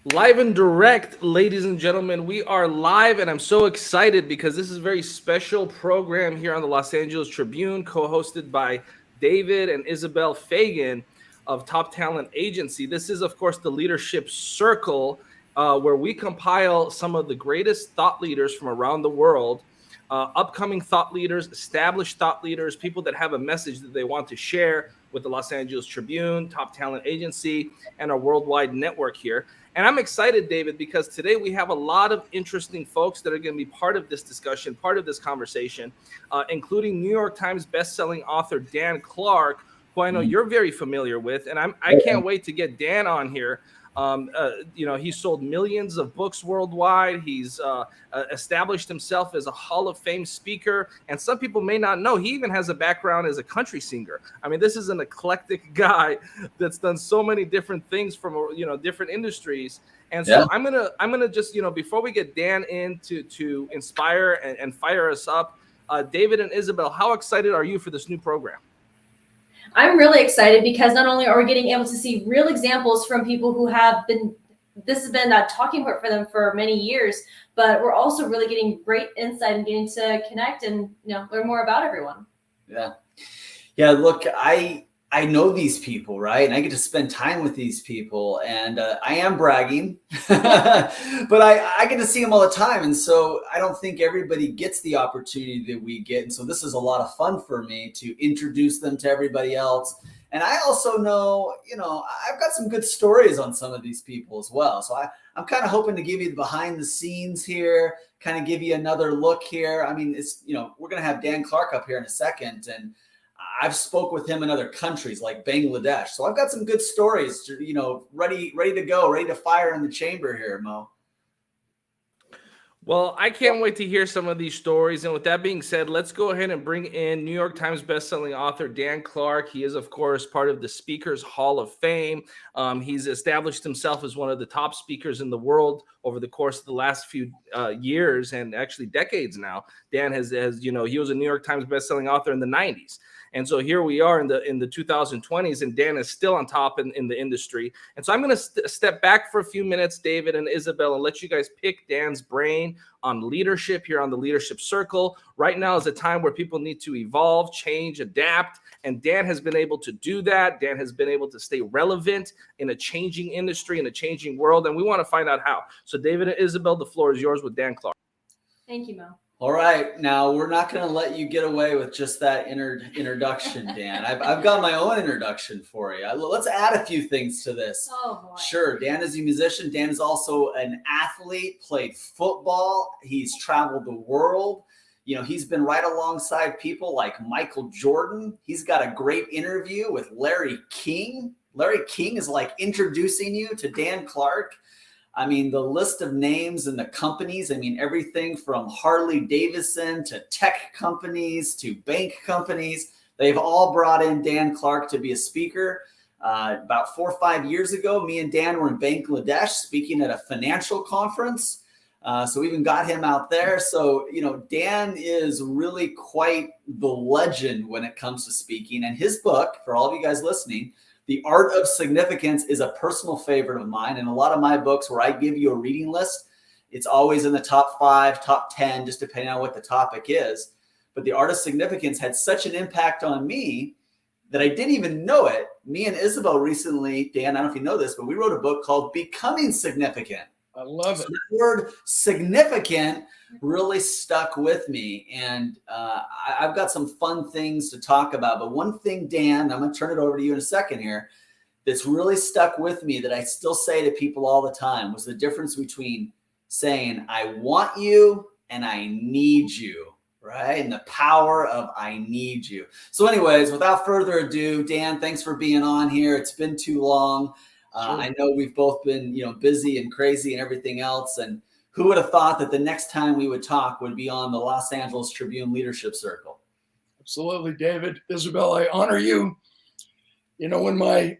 Live and direct, ladies and gentlemen. We are live, and I'm so excited because this is a very special program here on the Los Angeles Tribune, co-hosted by David and Isabel Fagan of Top Talent Agency. This is, of course, the Leadership Circle, where we compile some of the greatest thought leaders from around the world, upcoming thought leaders, established thought leaders, people that have a message that they want to share with the Los Angeles Tribune, Top Talent Agency, and our worldwide network here. And I'm excited, David, because today we have a lot of interesting folks that are going to be part of this discussion, part of this conversation, including New York Times bestselling author Dan Clark, who I know you're very familiar with. And I can't wait to get Dan on here. He sold millions of books worldwide. He's established himself as a Hall of Fame speaker. And some people may not know, he even has a background as a country singer. I mean, this is an eclectic guy that's done so many different things from, different industries. And so I'm gonna just, before we get Dan in to inspire and fire us up, David and Isabel, how excited are you for this new program? I'm really excited because not only are we getting able to see real examples from people who have been, this has been a talking point for them for many years, but we're also really getting great insight and getting to connect and learn more about everyone. Yeah. Look, I know these people, right? And I get to spend time with these people, and I am bragging, but I get to see them all the time. And so I don't think everybody gets the opportunity that we get. And so this is a lot of fun for me to introduce them to everybody else. And I also know, I've got some good stories on some of these people as well. So I'm kind of hoping to give you the behind the scenes here, kind of give you another look here. I mean, we're going to have Dan Clark up here in a second, and I've spoke with him in other countries like Bangladesh. So I've got some good stories, ready to go, ready to fire in the chamber here, Mo. Well, I can't wait to hear some of these stories. And with that being said, let's go ahead and bring in New York Times bestselling author Dan Clark. He is, of course, part of the Speakers Hall of Fame. He's established himself as one of the top speakers in the world over the course of the last few years and actually decades now. Dan has, he was a New York Times bestselling author in the 90s. And so here we are in the 2020s, and Dan is still on top in the industry. And so I'm going to step back for a few minutes, David and Isabel, and let you guys pick Dan's brain on leadership here on the Leadership Circle. Right now is a time where people need to evolve, change, adapt, and Dan has been able to do that. Dan has been able to stay relevant in a changing industry, in a changing world, and we want to find out how. So David and Isabel, the floor is yours with Dan Clark. Thank you, Mo. All right, now we're not going to let you get away with just that introduction, Dan. I've got my own introduction for you. Let's add a few things to this. Oh, boy. Sure, Dan is a musician. Dan is also an athlete, played football. He's traveled the world. He's been right alongside people like Michael Jordan. He's got a great interview with Larry King. Larry King is like introducing you to Dan Clark. I mean, the list of names and the companies, everything from Harley Davidson to tech companies to bank companies, they've all brought in Dan Clark to be a speaker. About 4 or 5 years ago, me and Dan were in Bangladesh speaking at a financial conference. So we even got him out there. So, Dan is really quite the legend when it comes to speaking. And his book, for all of you guys listening, The Art of Significance, is a personal favorite of mine. And a lot of my books where I give you a reading list, it's always in the top 5, top 10, just depending on what the topic is. But The Art of Significance had such an impact on me that I didn't even know it. Me and Isabel recently, Dan, I don't know if you know this, but we wrote a book called Becoming Significant. I love it. So the word significant really stuck with me. And I've got some fun things to talk about. But one thing, Dan, I'm going to turn it over to you in a second here, that's really stuck with me that I still say to people all the time was the difference between saying, I want you and I need you, right? And the power of I need you. So anyways, without further ado, Dan, thanks for being on here. It's been too long. Sure. I know we've both been, busy and crazy and everything else. And who would have thought that the next time we would talk would be on the Los Angeles Tribune Leadership Circle? Absolutely, David. Isabel, I honor you. When my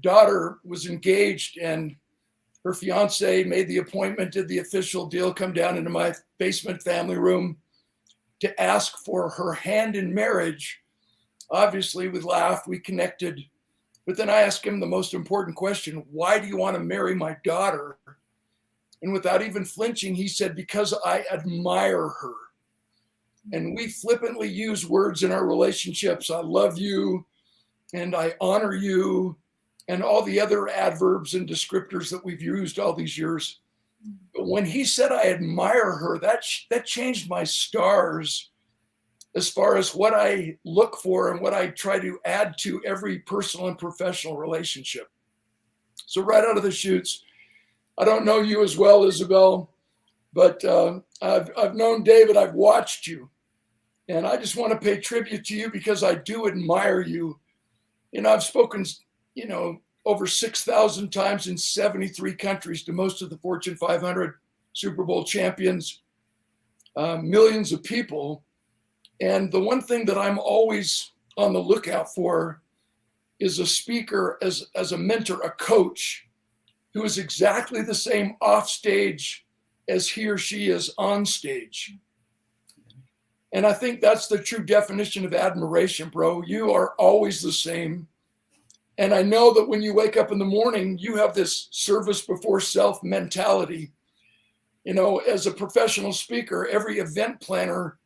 daughter was engaged and her fiance made the appointment, did the official deal, come down into my basement family room to ask for her hand in marriage, obviously we laughed, we connected But then I asked him the most important question: why do you want to marry my daughter? And without even flinching, he said, because I admire her. And we flippantly use words in our relationships. I love you, and I honor you, and all the other adverbs and descriptors that we've used all these years. But when he said, I admire her, that changed my stars as far as what I look for and what I try to add to every personal and professional relationship. So right out of the chutes, I don't know you as well, Isabel, but I've known David, I've watched you, and I just want to pay tribute to you because I do admire you. You know, I've spoken, over 6,000 times in 73 countries to most of the Fortune 500 Super Bowl champions, millions of people. And the one thing that I'm always on the lookout for is a speaker, as a mentor, a coach, who is exactly the same off stage as he or she is on stage. And I think that's the true definition of admiration, bro. You are always the same. And I know that when you wake up in the morning, you have this service before self mentality. You know, as a professional speaker, every event planner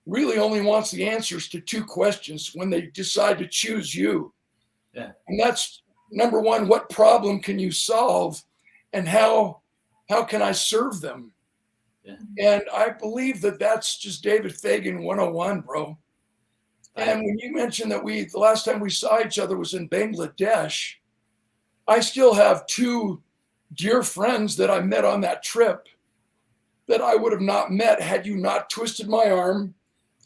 really only wants the answers to two questions when they decide to choose you. Yeah. And that's number one: what problem can you solve, and how can I serve them? Yeah. And I believe that that's just David Fagan 101, bro. And when you mentioned that the last time we saw each other was in Bangladesh, I still have two dear friends that I met on that trip that I would have not met had you not twisted my arm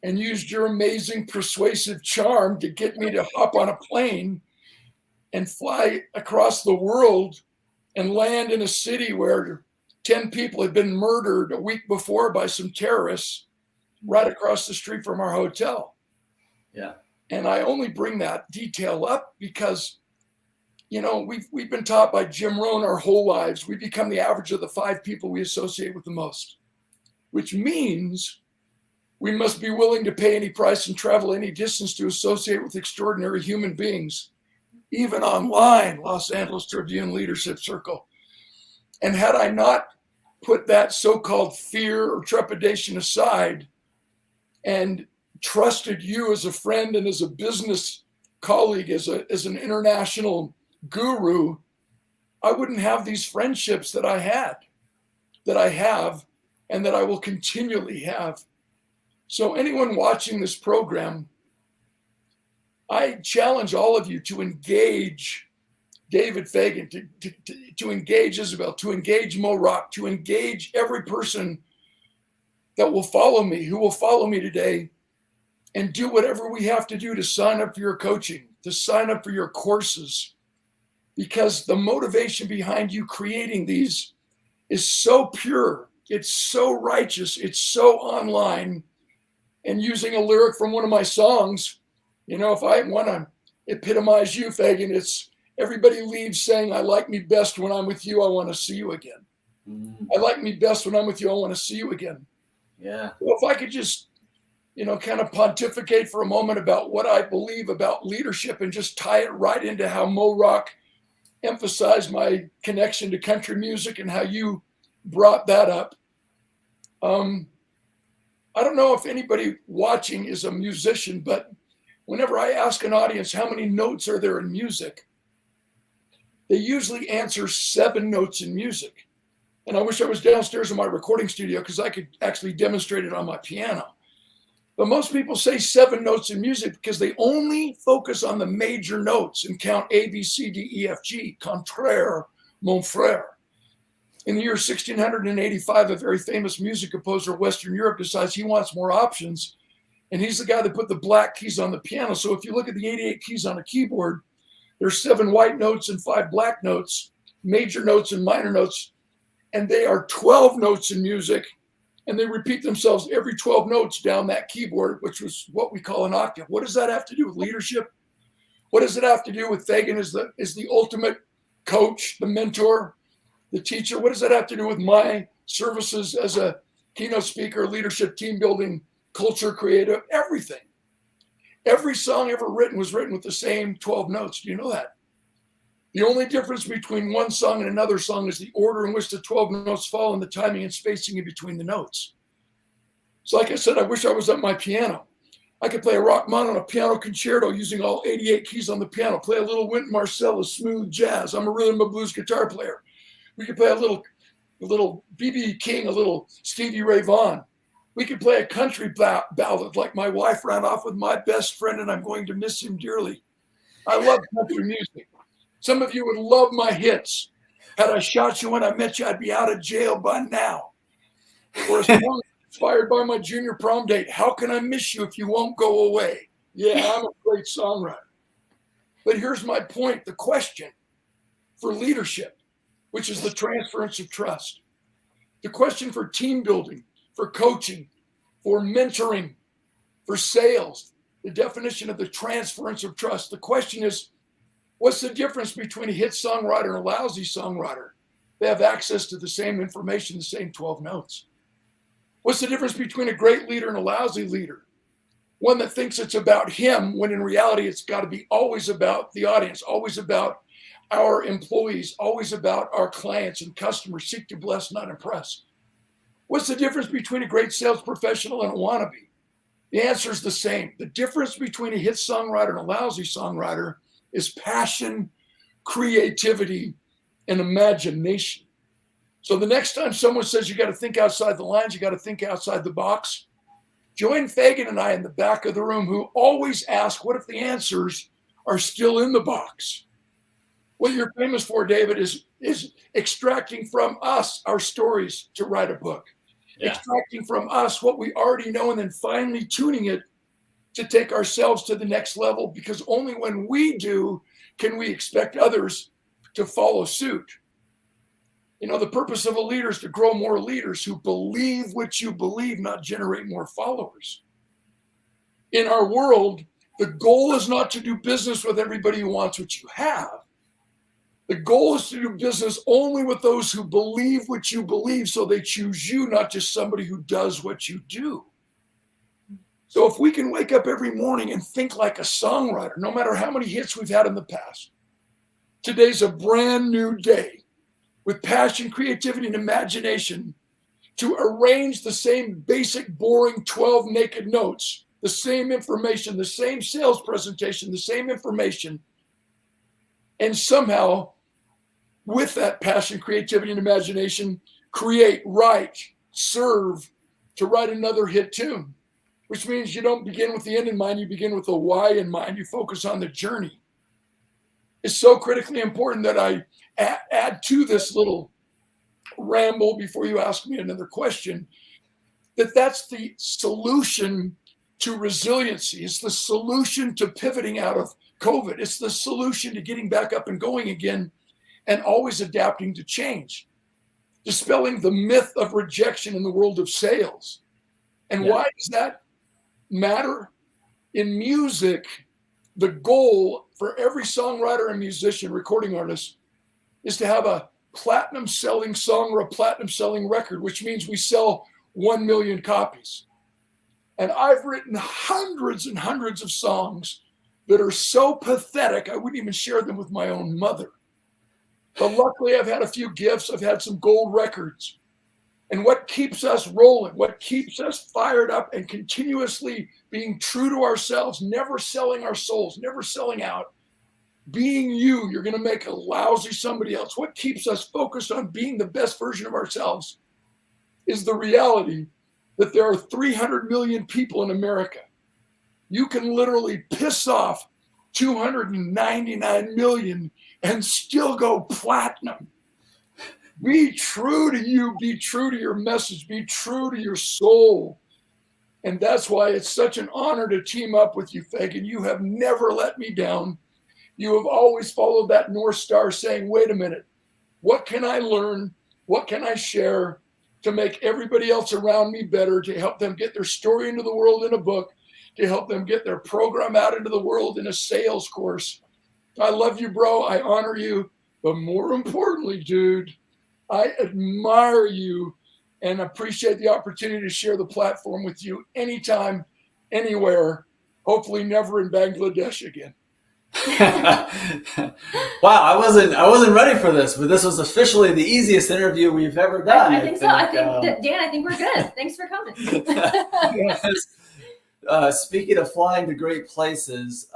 and used your amazing persuasive charm to get me to hop on a plane and fly across the world and land in a city where 10 people had been murdered a week before by some terrorists right across the street from our hotel. Yeah. And I only bring that detail up because, we've been taught by Jim Rohn our whole lives. We become the average of the 5 people we associate with the most, which means we must be willing to pay any price and travel any distance to associate with extraordinary human beings, even online, Los Angeles Tribune Leadership Circle. And had I not put that so-called fear or trepidation aside and trusted you as a friend and as a business colleague, as an international guru, I wouldn't have these friendships that I have, and that I will continually have. So anyone watching this program, I challenge all of you to engage David Fagan, to engage Isabel, to engage Mo Rock, to engage every person that will follow me, who will follow me today, and do whatever we have to do to sign up for your coaching, to sign up for your courses, because the motivation behind you creating these is so pure, it's so righteous, it's so online. And using a lyric from one of my songs, if I want to epitomize you, Fagan, it's everybody leaves saying, I like me best when I'm with you, I want to see you again. I like me best when I'm with you, I want to see you again. Yeah. Well, if I could just, kind of pontificate for a moment about what I believe about leadership and just tie it right into how Mo Rock emphasized my connection to country music and how you brought that up. I don't know if anybody watching is a musician, but whenever I ask an audience how many notes are there in music, they usually answer 7 notes in music. And I wish I was downstairs in my recording studio because I could actually demonstrate it on my piano. But most people say 7 notes in music because they only focus on the major notes and count A, B, C, D, E, F, G. Contraire, mon frère. In the year 1685, a very famous music composer of Western Europe decides he wants more options. And he's the guy that put the black keys on the piano. So if you look at the 88 keys on a keyboard, there's 7 white notes and 5 black notes, major notes and minor notes. And they are 12 notes in music. And they repeat themselves every 12 notes down that keyboard, which was what we call an octave. What does that have to do with leadership? What does it have to do with Fagan as the ultimate coach, the mentor, the teacher? What does that have to do with my services as a keynote speaker, leadership, team building, culture creator, everything? Every song ever written was written with the same 12 notes. Do you know that? The only difference between one song and another song is the order in which the 12 notes fall and the timing and spacing in between the notes. So like I said, I wish I was at my piano. I could play a Rachmaninoff piano concerto using all 88 keys on the piano, play a little Wynton Marsalis smooth jazz. I'm a rhythm and blues guitar player. We could play a little B.B. King, a little Stevie Ray Vaughan. We could play a country ballad like My Wife Ran Off With My Best Friend and I'm Going to Miss Him Dearly. I love country music. Some of you would love my hits. Had I shot you when I met you, I'd be out of jail by now. Or a song inspired by my junior prom date. How can I miss you if you won't go away? Yeah, I'm a great songwriter. But here's my point, the question for leadership, which is the transference of trust. The question for team building, for coaching, for mentoring, for sales, the definition of the transference of trust. The question is, what's the difference between a hit songwriter and a lousy songwriter? They have access to the same information, the same 12 notes. What's the difference between a great leader and a lousy leader? One that thinks it's about him, when in reality, it's got to be always about the audience, always about our employees, always about our clients and customers. Seek to bless, not impress. What's the difference between a great sales professional and a wannabe? The answer is the same. The difference between a hit songwriter and a lousy songwriter is passion, creativity, and imagination. So the next time someone says you got to think outside the lines, you got to think outside the box, join Fagan and I in the back of the room who always ask, what if the answers are still in the box? What you're famous for, David, is extracting from us our stories to write a book. Yeah. Extracting from us what we already know and then finally tuning it to take ourselves to the next level, because only when we do can we expect others to follow suit. You know, the purpose of a leader is to grow more leaders who believe what you believe, not generate more followers. In our world, the goal is not to do business with everybody who wants what you have. The goal is to do business only with those who believe what you believe, so they choose you, not just somebody who does what you do. So if we can wake up every morning and think like a songwriter, no matter how many hits we've had in the past, today's a brand new day with passion, creativity, and imagination to arrange the same basic, boring 12 naked notes, the same information, the same sales presentation, the same information, and somehow with that passion, creativity, and imagination, create, write, serve to write another hit tune, which means you don't begin with the end in mind, you begin with the why in mind, you focus on the journey. It's so critically important that I add to this little ramble before you ask me another question, that's the solution to resiliency. It's the solution to pivoting out of COVID. It's the solution to getting back up and going again and always adapting to change. Dispelling the myth of rejection in the world of sales. And why does that matter? In music, the goal for every songwriter and musician, recording artist, is to have a platinum selling song or a platinum selling record, which means we sell 1 million copies. And I've written hundreds and hundreds of songs that are so pathetic, I wouldn't even share them with my own mother. But luckily, I've had a few gifts. I've had some gold records. And what keeps us rolling, what keeps us fired up and continuously being true to ourselves, never selling our souls, never selling out, being you, you're going to make a lousy somebody else. What keeps us focused on being the best version of ourselves is the reality that there are 300 million people in America. You can literally piss off 299 million and still go platinum. Be true to you, be true to your message, be true to your soul. And that's why it's such an honor to team up with you, Fagan. You have never let me down. You have always followed that North Star saying, wait a minute, what can I learn? What can I share to make everybody else around me better, to help them get their story into the world in a book, to help them get their program out into the world in a sales course. I love you, bro. I honor you. But more importantly, dude, I admire you and appreciate the opportunity to share the platform with you anytime, anywhere, hopefully never in Bangladesh again. Wow, I wasn't ready for this, but this was officially the easiest interview we've ever done. I think so. I think Dan, I think we're good. Thanks for coming. Speaking of flying to great places,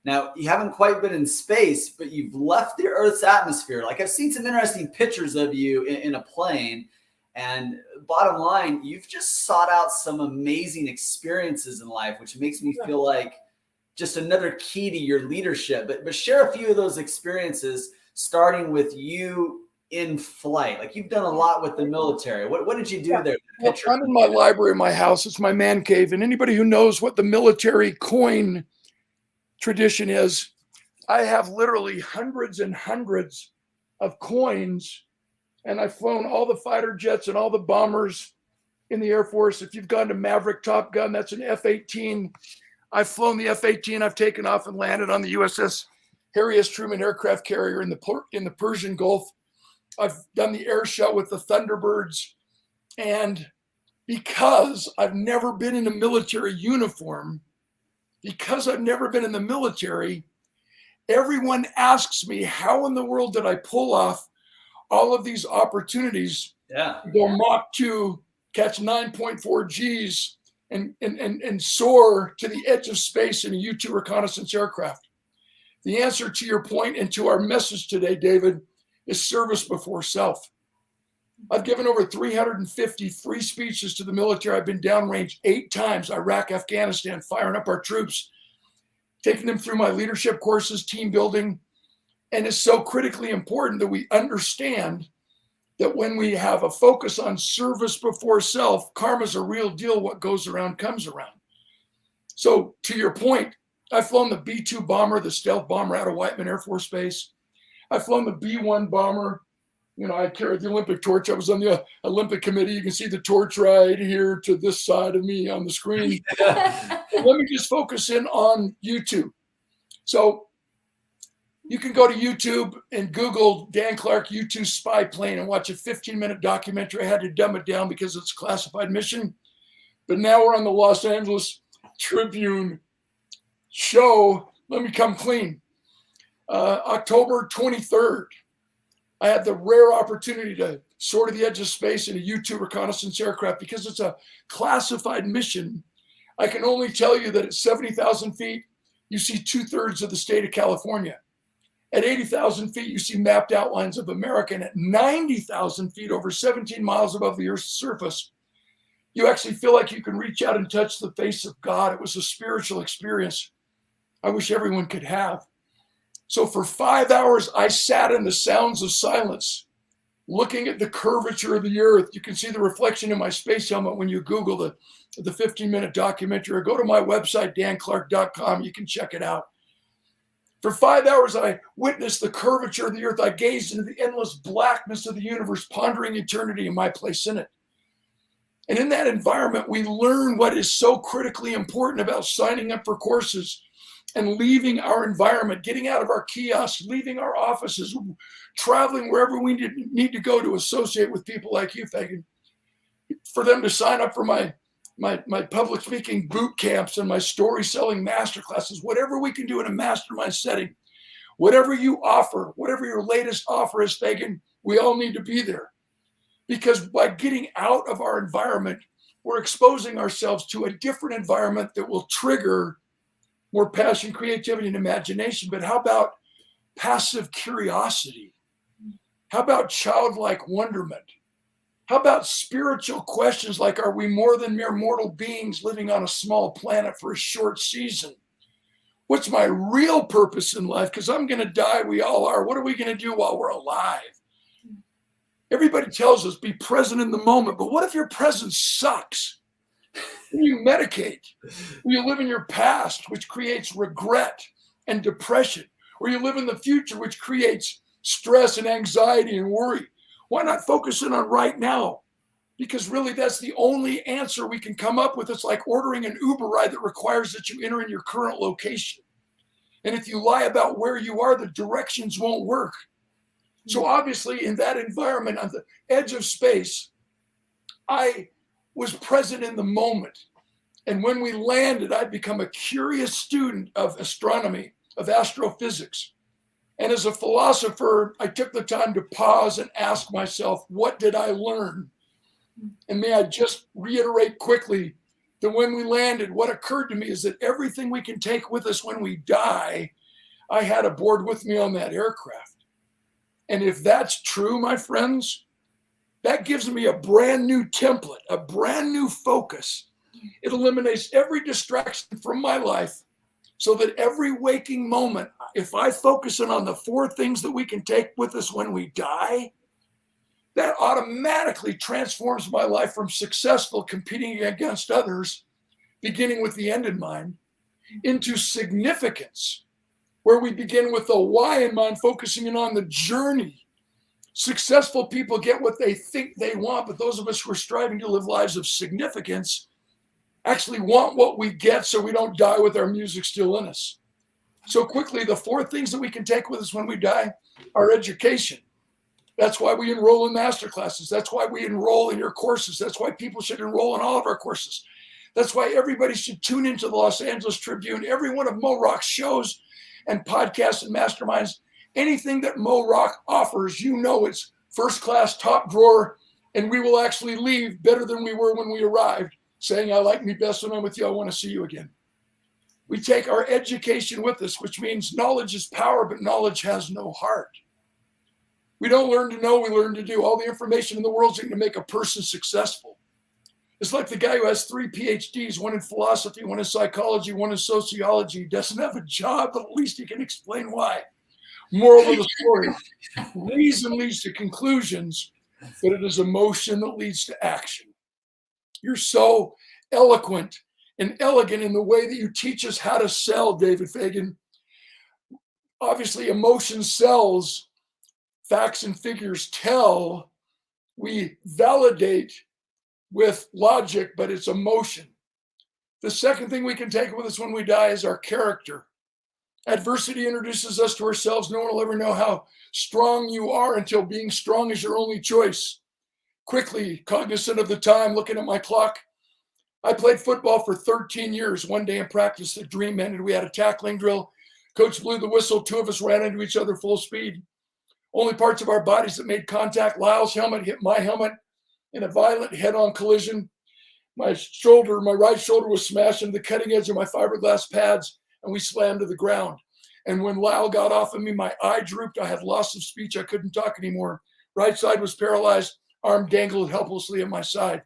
now you haven't quite been in space, but you've left the Earth's atmosphere. Like I've seen some interesting pictures of you in a plane. And bottom line, you've just sought out some amazing experiences in life, which makes me feel like just another key to your leadership. But share a few of those experiences, starting with you in flight. Like you've done a lot with the military. What did you do there? Well, I'm in my library in my house. It's my man cave. And anybody who knows what the military coin tradition is, I have literally hundreds and hundreds of coins. And I've flown all the fighter jets and all the bombers in the Air Force. If you've gone to Maverick Top Gun, that's an F-18. I've flown the F-18. I've taken off and landed on the USS Harry S. Truman aircraft carrier in the Persian Gulf. I've done the air show with the Thunderbirds. And because I've never been in a military uniform, because I've never been in the military, everyone asks me, how in the world did I pull off all of these opportunities to go Mach 2, catch 9.4 Gs, and soar to the edge of space in a U-2 reconnaissance aircraft? The answer to your point and to our message today, David, is service before self. I've given over 350 free speeches to the military. I've been downrange 8 times, Iraq, Afghanistan, firing up our troops, taking them through my leadership courses, team building. And it's so critically important that we understand that when we have a focus on service before self, karma's a real deal. What goes around comes around. So to your point, I've flown the B-2 bomber, the stealth bomber out of Whiteman Air Force Base. I've flown the B-1 bomber. You know, I carried the Olympic torch. I was on the Olympic committee. You can see the torch right here to this side of me on the screen. Let me just focus in on YouTube. So you can go to YouTube and Google Dan Clark U-2 spy plane and watch a 15-minute documentary. I had to dumb it down because it's a classified mission. But now we're on the Los Angeles Tribune show. Let me come clean. October 23rd, I had the rare opportunity to soar to the edge of space in a U-2 reconnaissance aircraft. Because it's a classified mission, I can only tell you that at 70,000 feet, you see 2/3 of the state of California. At 80,000 feet, you see mapped outlines of America. And at 90,000 feet, over 17 miles above the Earth's surface, you actually feel like you can reach out and touch the face of God. It was a spiritual experience I wish everyone could have. So for 5 hours, I sat in the sounds of silence, looking at the curvature of the Earth. You can see the reflection in my space helmet when you Google the 15-minute documentary, or go to my website, danclark.com. You can check it out. For 5 hours, I witnessed the curvature of the Earth. I gazed into the endless blackness of the universe, pondering eternity and my place in it. And in that environment, we learn what is so critically important about signing up for courses and leaving our environment, getting out of our kiosks, leaving our offices, traveling wherever we need to go to associate with people like you, Fagan. For them to sign up for my public speaking boot camps and my story selling masterclasses, whatever we can do in a mastermind setting, whatever you offer, whatever your latest offer is, Fagan, we all need to be there. Because by getting out of our environment, we're exposing ourselves to a different environment that will trigger more passion, creativity, and imagination. But how about passive curiosity? How about childlike wonderment? How about spiritual questions like, are we more than mere mortal beings living on a small planet for a short season? What's my real purpose in life? Because I'm going to die, we all are. What are we going to do while we're alive? Everybody tells us be present in the moment, but what if your presence sucks? You medicate, or you live in your past, which creates regret and depression, or you live in the future, which creates stress and anxiety and worry. Why not focus in on right now? Because really that's the only answer we can come up with. It's like ordering an Uber ride that requires that you enter in your current location. And if you lie about where you are, the directions won't work. So obviously in that environment on the edge of space, I was present in the moment. And when we landed, I'd become a curious student of astronomy. of astrophysics. And as a philosopher, I took the time to pause and ask myself, what did I learn? And may I just reiterate quickly that when we landed, what occurred to me is that everything we can take with us when we die, I had aboard with me on that aircraft. And if that's true, my friends, that gives me a brand new template, a brand new focus. It eliminates every distraction from my life so that every waking moment, if I focus in on the 4 things that we can take with us when we die, that automatically transforms my life from successful competing against others, beginning with the end in mind, into significance, where we begin with the why in mind, focusing in on the journey. Successful people get what they think they want, but those of us who are striving to live lives of significance actually want what we get so we don't die with our music still in us. So quickly, the 4 things that we can take with us when we die are education. That's why we enroll in master classes. That's why we enroll in your courses. That's why people should enroll in all of our courses. That's why everybody should tune into the Los Angeles Tribune, every one of Mo Rock's shows and podcasts and masterminds. Anything that Mo Rock offers, you know it's first class, top drawer, and we will actually leave better than we were when we arrived, saying, I like me best when I'm with you. I want to see you again. We take our education with us, which means knowledge is power, but knowledge has no heart. We don't learn to know, we learn to do. All the information in the world is going to make a person successful. It's like the guy who has 3 PhDs, one in philosophy, one in psychology, one in sociology. He doesn't have a job, but at least he can explain why. Moral of the story, reason leads to conclusions, but it is emotion that leads to action. You're so eloquent and elegant in the way that you teach us how to sell, David Fagan. Obviously, emotion sells. Facts and figures tell. We validate with logic, but it's emotion. The second thing we can take with us when we die is our character. Adversity introduces us to ourselves. No one will ever know how strong you are until being strong is your only choice. Quickly, cognizant of the time, looking at my clock, I played football for 13 years. One day in practice, the dream ended. We had a tackling drill. Coach blew the whistle. 2 of us ran into each other full speed. Only parts of our bodies that made contact. Lyle's helmet hit my helmet in a violent head-on collision. My right shoulder was smashed into the cutting edge of my fiberglass pads, and we slammed to the ground. And when Lyle got off of me, my eye drooped. I had loss of speech. I couldn't talk anymore. Right side was paralyzed. Arm dangled helplessly at my side.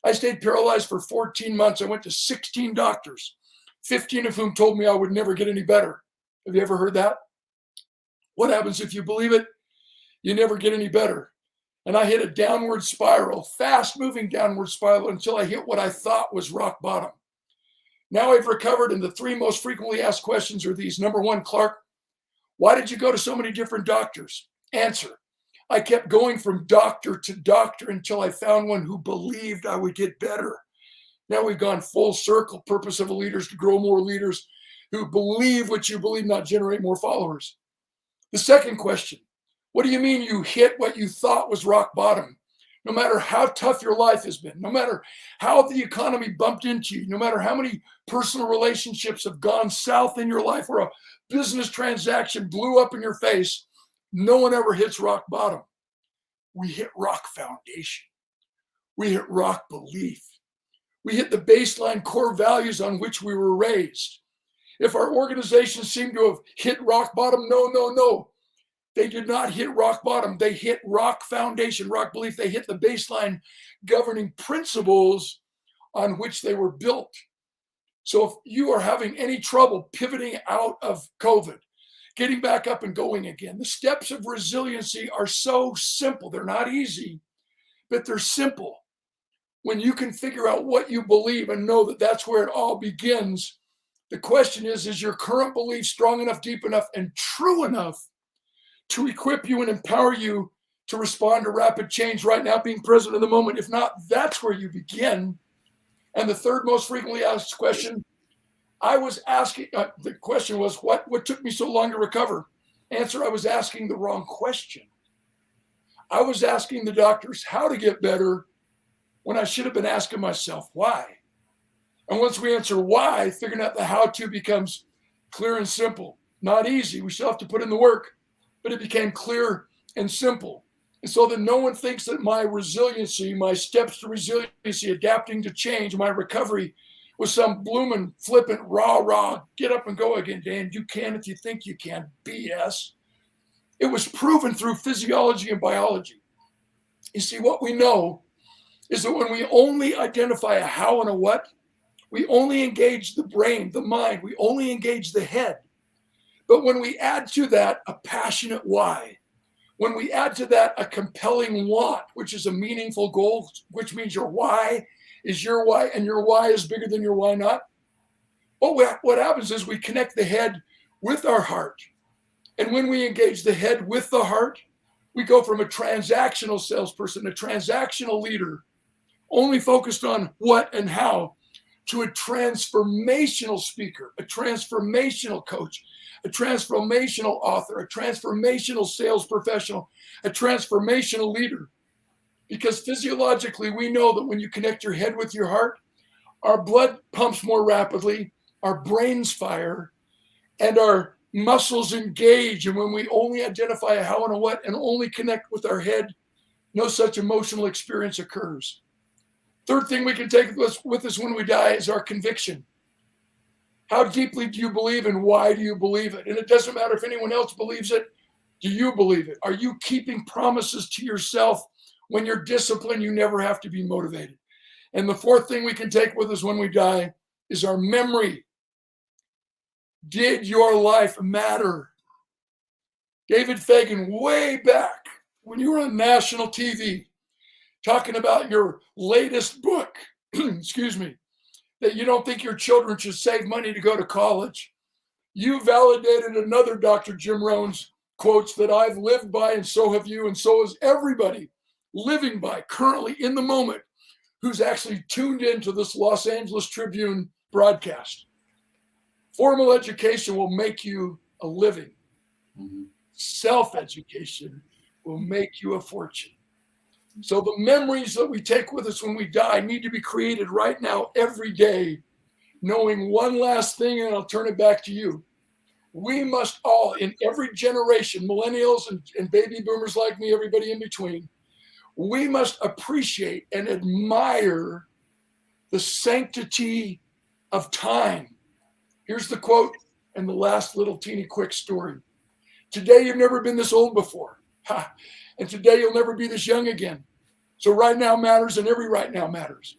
I stayed paralyzed for 14 months. I went to 16 doctors, 15 of whom told me I would never get any better. Have you ever heard that? What happens if you believe it? You never get any better. And I hit a downward spiral, fast-moving downward spiral, until I hit what I thought was rock bottom. Now I've recovered, and the 3 most frequently asked questions are these. Number 1, Clark, why did you go to so many different doctors? Answer, I kept going from doctor to doctor until I found one who believed I would get better. Now we've gone full circle. Purpose of a leader is to grow more leaders who believe what you believe, not generate more followers. The second question, what do you mean you hit what you thought was rock bottom? No matter how tough your life has been, no matter how the economy bumped into you, no matter how many personal relationships have gone south in your life or a business transaction blew up in your face, no one ever hits rock bottom. We hit rock foundation. We hit rock belief. We hit the baseline core values on which we were raised. If our organizations seem to have hit rock bottom, no. They did not hit rock bottom. They hit rock foundation, rock belief. They hit the baseline governing principles on which they were built. So if you are having any trouble pivoting out of COVID, getting back up and going again, the steps of resiliency are so simple. They're not easy, but they're simple. When you can figure out what you believe and know that that's where it all begins, the question is your current belief strong enough, deep enough, and true enough to equip you and empower you to respond to rapid change right now, being present in the moment? If not, that's where you begin. And the third most frequently asked question, I was asking, the question was, what took me so long to recover? Answer, I was asking the wrong question. I was asking the doctors how to get better when I should have been asking myself why. And once we answer why, figuring out the how to becomes clear and simple. Not easy. We still have to put in the work, but it became clear and simple. And so that no one thinks that my resiliency, my steps to resiliency, adapting to change, my recovery was some blooming, flippant, rah, get up and go again, Dan. You can if you think you can. BS. It was proven through physiology and biology. You see, what we know is that when we only identify a how and a what, we only engage the brain, the mind, we only engage the head. But when we add to that a passionate why, when we add to that a compelling want, which is a meaningful goal, which means your why is your why and your why is bigger than your why not, what happens is we connect the head with our heart. And when we engage the head with the heart, we go from a transactional salesperson, a transactional leader, only focused on what and how, to a transformational speaker, a transformational coach, a transformational author, a transformational sales professional, a transformational leader. Because physiologically, we know that when you connect your head with your heart, our blood pumps more rapidly, our brains fire, and our muscles engage. And when we only identify a how and a what and only connect with our head, no such emotional experience occurs. Third thing we can take with us when we die is our conviction. How deeply do you believe and why do you believe it? And it doesn't matter if anyone else believes it. Do you believe it? Are you keeping promises to yourself? When you're disciplined, you never have to be motivated. And the fourth thing we can take with us when we die is our memory. Did your life matter? David Fagan, way back when you were on national TV, talking about your latest book, excuse me, that you don't think your children should save money to go to college. You validated another Dr. Jim Rohn's quotes that I've lived by, and so have you, and so is everybody living by currently in the moment who's actually tuned into this Los Angeles Tribune broadcast. Formal education will make you a living. Mm-hmm. Self-education will make you a fortune. So the memories that we take with us when we die need to be created right now, every day, knowing one last thing, and I'll turn it back to you. We must all, in every generation, millennials and baby boomers like me, everybody in between, we must appreciate and admire the sanctity of time. Here's the quote and the last little teeny quick story. Today, you've never been this old before. And today, you'll never be this young again. So right now matters, and every right now matters,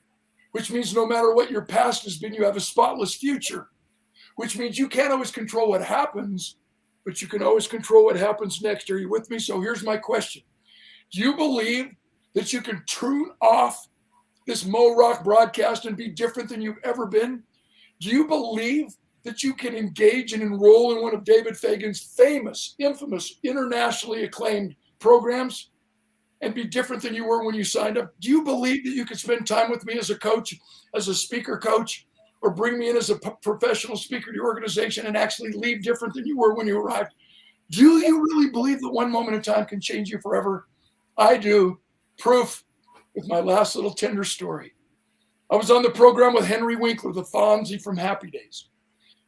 which means no matter what your past has been, you have a spotless future, which means you can't always control what happens, but you can always control what happens next. Are you with me? So here's my question. Do you believe that you can tune off this Mo Rock broadcast and be different than you've ever been? Do you believe that you can engage and enroll in one of David Fagan's famous, infamous, internationally acclaimed programs and be different than you were when you signed up? Do you believe that you could spend time with me as a coach, as a speaker coach, or bring me in as a professional speaker to your organization and actually leave different than you were when you arrived? Do you really believe that one moment in time can change you forever? I do. Proof with my last little tender story. I was on the program with Henry Winkler, the Fonzie from Happy Days.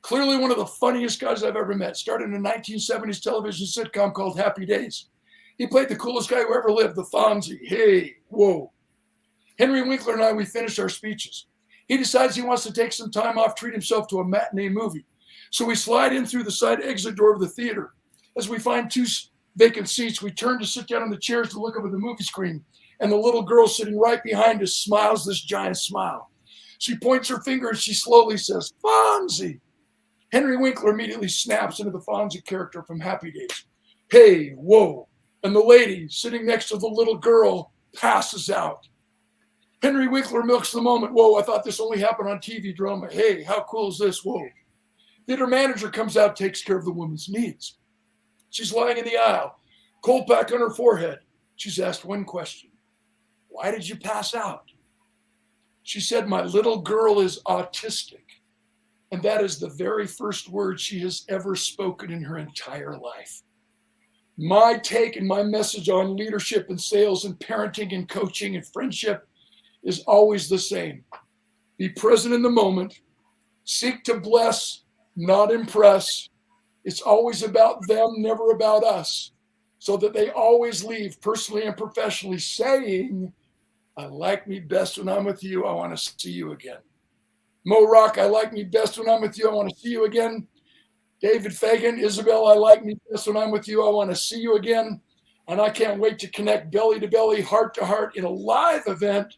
Clearly one of the funniest guys I've ever met. Started in a 1970s television sitcom called Happy Days. He played the coolest guy who ever lived, the Fonzie. Hey, whoa. Henry Winkler and I, we finished our speeches. He decides he wants to take some time off, treat himself to a matinee movie. So we slide in through the side exit door of the theater. As we find two vacant seats, we turn to sit down on the chairs to look up at the movie screen. And the little girl sitting right behind us smiles this giant smile. She points her finger and she slowly says, Fonzie. Henry Winkler immediately snaps into the Fonzie character from Happy Days. Hey, whoa. And the lady sitting next to the little girl passes out. Henry Winkler milks the moment. Whoa, I thought this only happened on TV drama. Hey, how cool is this? Whoa. Theater manager comes out, takes care of the woman's needs. She's lying in the aisle, cold pack on her forehead. She's asked one question. Why did you pass out? She said, my little girl is autistic. And that is the very first word she has ever spoken in her entire life. My take and my message on leadership and sales and parenting and coaching and friendship is always the same. Be present in the moment. Seek to bless, not impress. It's always about them, never about us, so that they always leave personally and professionally saying, I like me best when I'm with you. I want to see you again. Mo Rock, I like me best when I'm with you. I want to see you again. David Fagan, Isabel, I like me best when I'm with you. I want to see you again. And I can't wait to connect belly to belly, heart to heart in a live event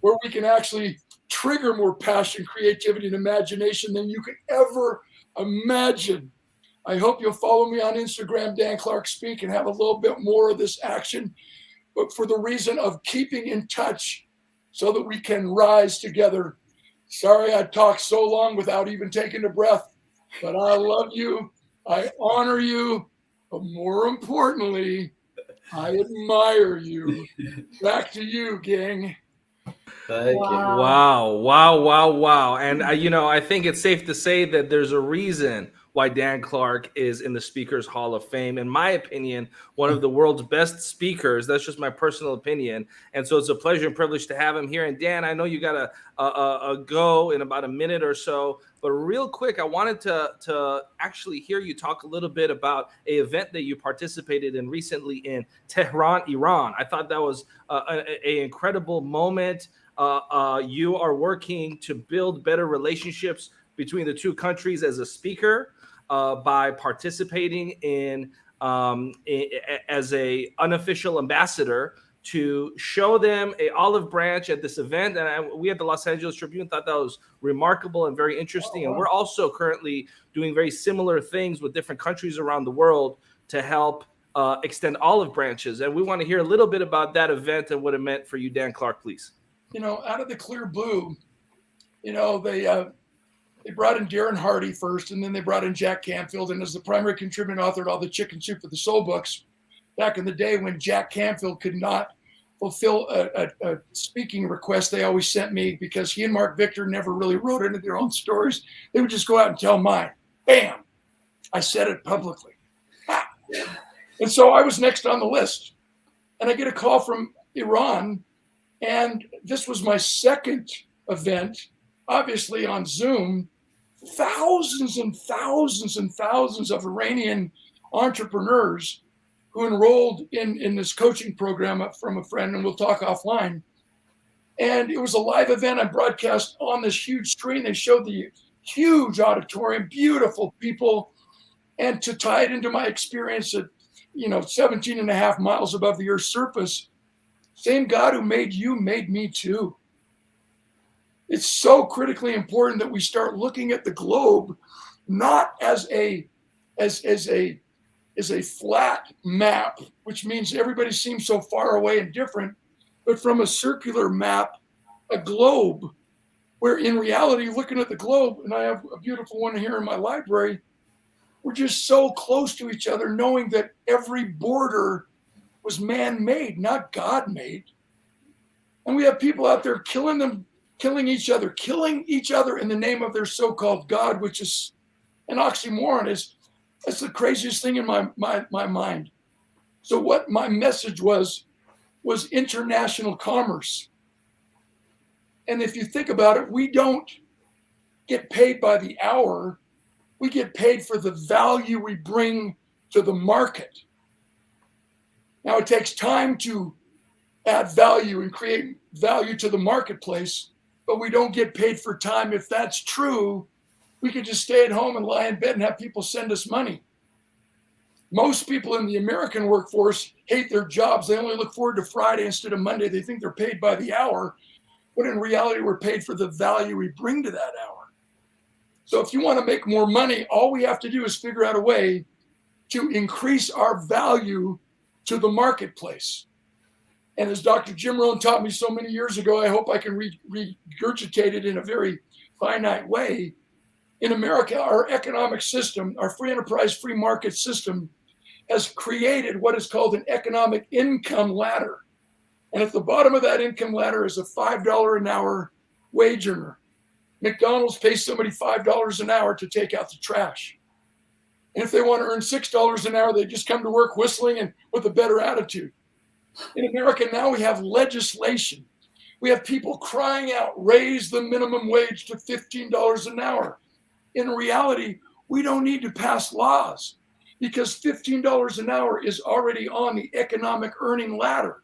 where we can actually trigger more passion, creativity, and imagination than you could ever imagine. I hope you'll follow me on Instagram, Dan Clark Speak, and have a little bit more of this action, but for the reason of keeping in touch so that we can rise together. Sorry I talked so long without even taking a breath, but I love you. I honor you. But more importantly, I admire you. Back to you, gang. Thank you. Wow. And I think it's safe to say that there's a reason why Dan Clark is in the Speakers Hall of Fame. In my opinion, one of the world's best speakers. That's just my personal opinion. And so it's a pleasure and privilege to have him here. And Dan, I know you got to go in about a minute or so, but real quick, I wanted to actually hear you talk a little bit about an event that you participated in recently in Tehran, Iran. I thought that was an incredible moment. You are working to build better relationships between the two countries as a speaker by participating in as a unofficial ambassador to show them a olive branch at this event. And we at the Los Angeles Tribune thought that was remarkable and very interesting. And we're also currently doing very similar things with different countries around the world to help extend olive branches. And we want to hear a little bit about that event and what it meant for you, Dan Clark, please. Out of the clear blue, they brought in Darren Hardy first, and then they brought in Jack Canfield. And as the primary contributing author to all the Chicken Soup for the Soul books, back in the day when Jack Canfield could not fulfill a speaking request, they always sent me, because he and Mark Victor never really wrote into their own stories. They would just go out and tell mine. Bam! I said it publicly. Ha! And so I was next on the list. And I get a call from Iran, and this was my second event, obviously on Zoom. Thousands and thousands and thousands of Iranian entrepreneurs who enrolled in this coaching program from a friend, and we'll talk offline. And it was a live event. I broadcast on this huge screen. They showed the huge auditorium, beautiful people. And to tie it into my experience at 17 and a half miles above the Earth's surface, same God who made you made me too. It's so critically important that we start looking at the globe not as a flat map, which means everybody seems so far away and different, but from a circular map, a globe, where in reality, looking at the globe, and I have a beautiful one here in my library, we're just so close to each other, knowing that every border was man-made, not God-made. And we have people out there killing each other in the name of their so-called God, which is an oxymoron. That's the craziest thing in my mind. So what my message was international commerce. And if you think about it, we don't get paid by the hour. We get paid for the value we bring to the market. Now, it takes time to add value and create value to the marketplace, but we don't get paid for time. If that's true, we could just stay at home and lie in bed and have people send us money. Most people in the American workforce hate their jobs. They only look forward to Friday instead of Monday. They think they're paid by the hour, but in reality, we're paid for the value we bring to that hour. So if you want to make more money, all we have to do is figure out a way to increase our value to the marketplace. And as Dr. Jim Rohn taught me so many years ago, I hope I can regurgitate it in a very finite way. In America, our economic system, our free enterprise, free market system, has created what is called an economic income ladder. And at the bottom of that income ladder is a $5 an hour wage earner. McDonald's pays somebody $5 an hour to take out the trash. And if they want to earn $6 an hour, they just come to work whistling and with a better attitude. In America now, we have legislation. We have people crying out, raise the minimum wage to $15 an hour. In reality, We don't need to pass laws because $15 an hour is already on the economic earning ladder.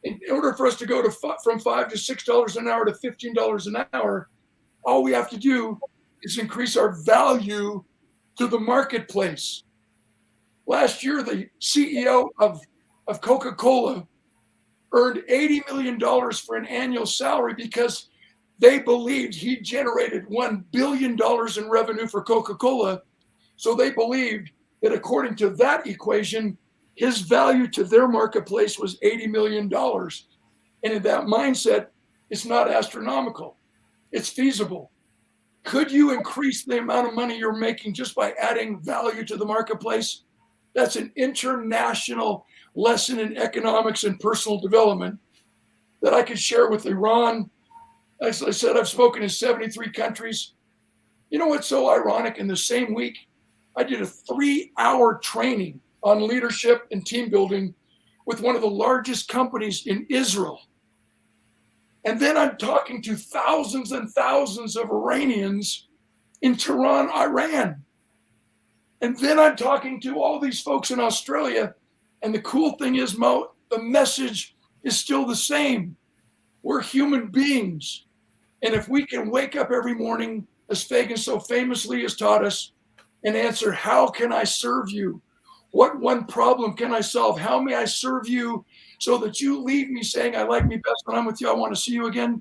In order for us to go to from $5 to $6 an hour to $15 an hour, all we have to do is increase our value to the marketplace. Last year, the CEO of Coca-Cola earned $80 million for an annual salary because they believed he generated $1 billion in revenue for Coca-Cola. So they believed that according to that equation, his value to their marketplace was $80 million. And in that mindset, it's not astronomical. It's feasible. Could you increase the amount of money you're making just by adding value to the marketplace? That's an international lesson in economics and personal development that I could share with Iran. As I said, I've spoken in 73 countries. You know what's so ironic? In the same week, I did a 3-hour training on leadership and team building with one of the largest companies in Israel. And then I'm talking to thousands and thousands of Iranians in Tehran, Iran. And then I'm talking to all these folks in Australia. And the cool thing is, Mo, the message is still the same. We're human beings. And if we can wake up every morning, as Fagan so famously has taught us, and answer, how can I serve you? What one problem can I solve? How may I serve you so that you leave me saying, I like me best when I'm with you, I want to see you again?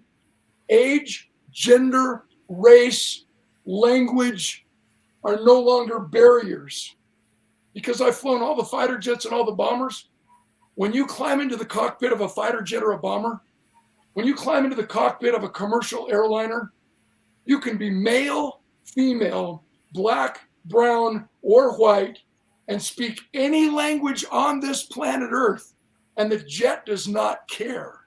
Age, gender, race, language are no longer barriers. Because I've flown all the fighter jets and all the bombers. When you climb into the cockpit of a fighter jet or a bomber, when you climb into the cockpit of a commercial airliner, you can be male, female, black, brown, or white, and speak any language on this planet Earth, and the jet does not care.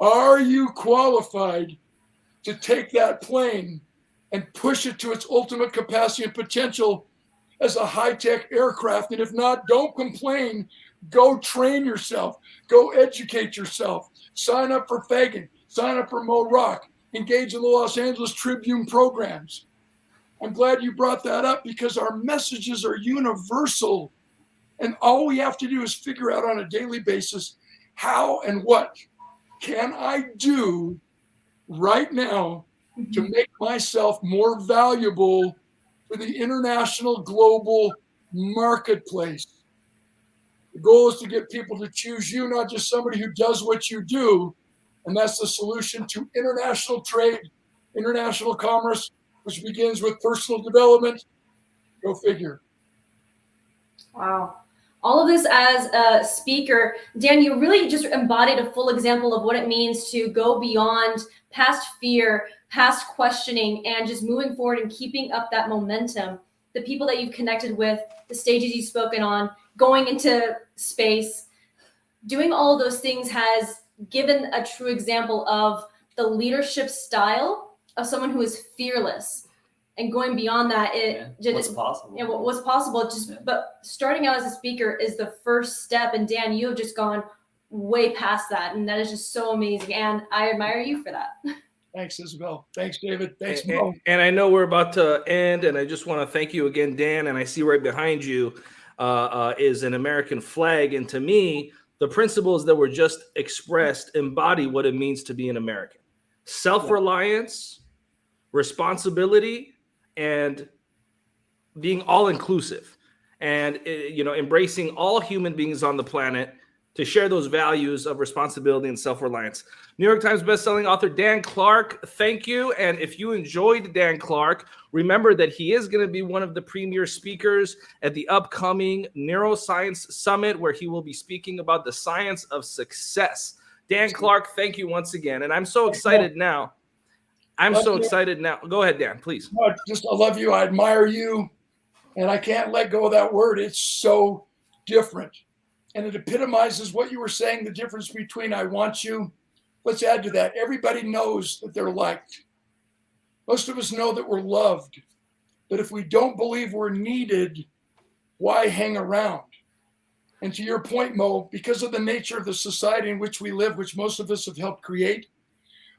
Are you qualified to take that plane and push it to its ultimate capacity and potential as a high-tech aircraft? And if not, don't complain. Go train yourself. Go educate yourself. Sign up for Fagan. Sign up for Mo Rock. Engage in the Los Angeles Tribune programs. I'm glad you brought that up because our messages are universal. And all we have to do is figure out on a daily basis, how and what can I do right now to make myself more valuable for the international global marketplace. The goal is to get people to choose you, not just somebody who does what you do. And that's the solution to international trade, international commerce, which begins with personal development. Go figure. Wow. All of this as a speaker, Dan, you really just embodied a full example of what it means to go beyond past fear, past questioning, and just moving forward and keeping up that momentum. The people that you've connected with, the stages you've spoken on, going into space, doing all of those things has given a true example of the leadership style of someone who is fearless. And going beyond that, what's possible. Yeah, what was possible. But starting out as a speaker is the first step. And Dan, you have just gone way past that, and that is just so amazing. And I admire you for that. Thanks, Isabel. Thanks, David. Thanks, Mo. And I know we're about to end, and I just want to thank you again, Dan. And I see right behind you is an American flag, and to me, the principles that were just expressed embody what it means to be an American: self-reliance, responsibility, and being all-inclusive, and embracing all human beings on the planet to share those values of responsibility and self-reliance. New York Times bestselling author Dan Clark, thank you. And if you enjoyed Dan Clark, remember that he is going to be one of the premier speakers at the upcoming Neuroscience Summit, where he will be speaking about the science of success. Dan Clark, thank you once again. And I'm so excited now. Excited now. Go ahead, Dan, please. I love you. I admire you. And I can't let go of that word. It's so different. And it epitomizes what you were saying, the difference between I want you. Let's add to that. Everybody knows that they're liked. Most of us know that we're loved. But if we don't believe we're needed, why hang around? And to your point, Mo, because of the nature of the society in which we live, which most of us have helped create,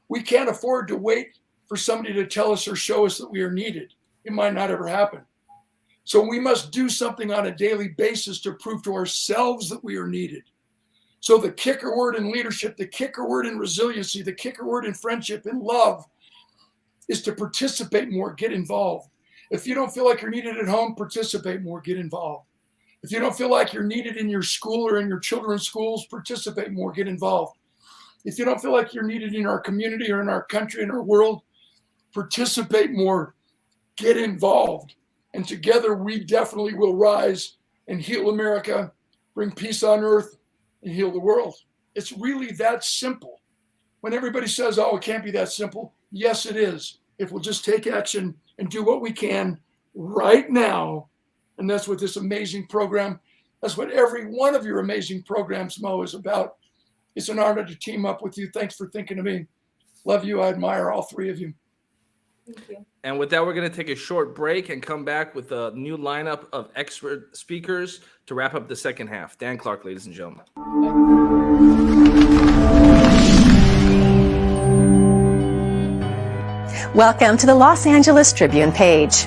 we can't afford to wait for somebody to tell us or show us that we are needed. it might not ever happen. So we must do something on a daily basis to prove to ourselves that we are needed. So the kicker word in leadership, the kicker word in resiliency, the kicker word in friendship and love is to participate more, get involved. If you don't feel like you're needed at home, participate more, get involved. If you don't feel like you're needed in your school or in your children's schools, participate more, get involved. If you don't feel like you're needed in our community or in our country, in our world, participate more, get involved. And together we definitely will rise and heal America, bring peace on earth, and heal the world. It's really that simple. When everybody says, oh, it can't be that simple, yes, it is. If we'll just take action and do what we can right now. And that's what this amazing program, that's what every one of your amazing programs, Mo, is about. It's an honor to team up with you. Thanks for thinking of me. Love you. I admire all three of you. Thank you. And with that, we're going to take a short break and come back with a new lineup of expert speakers to wrap up the second half. Dan Clark, ladies and gentlemen. Welcome to the Los Angeles Tribune page.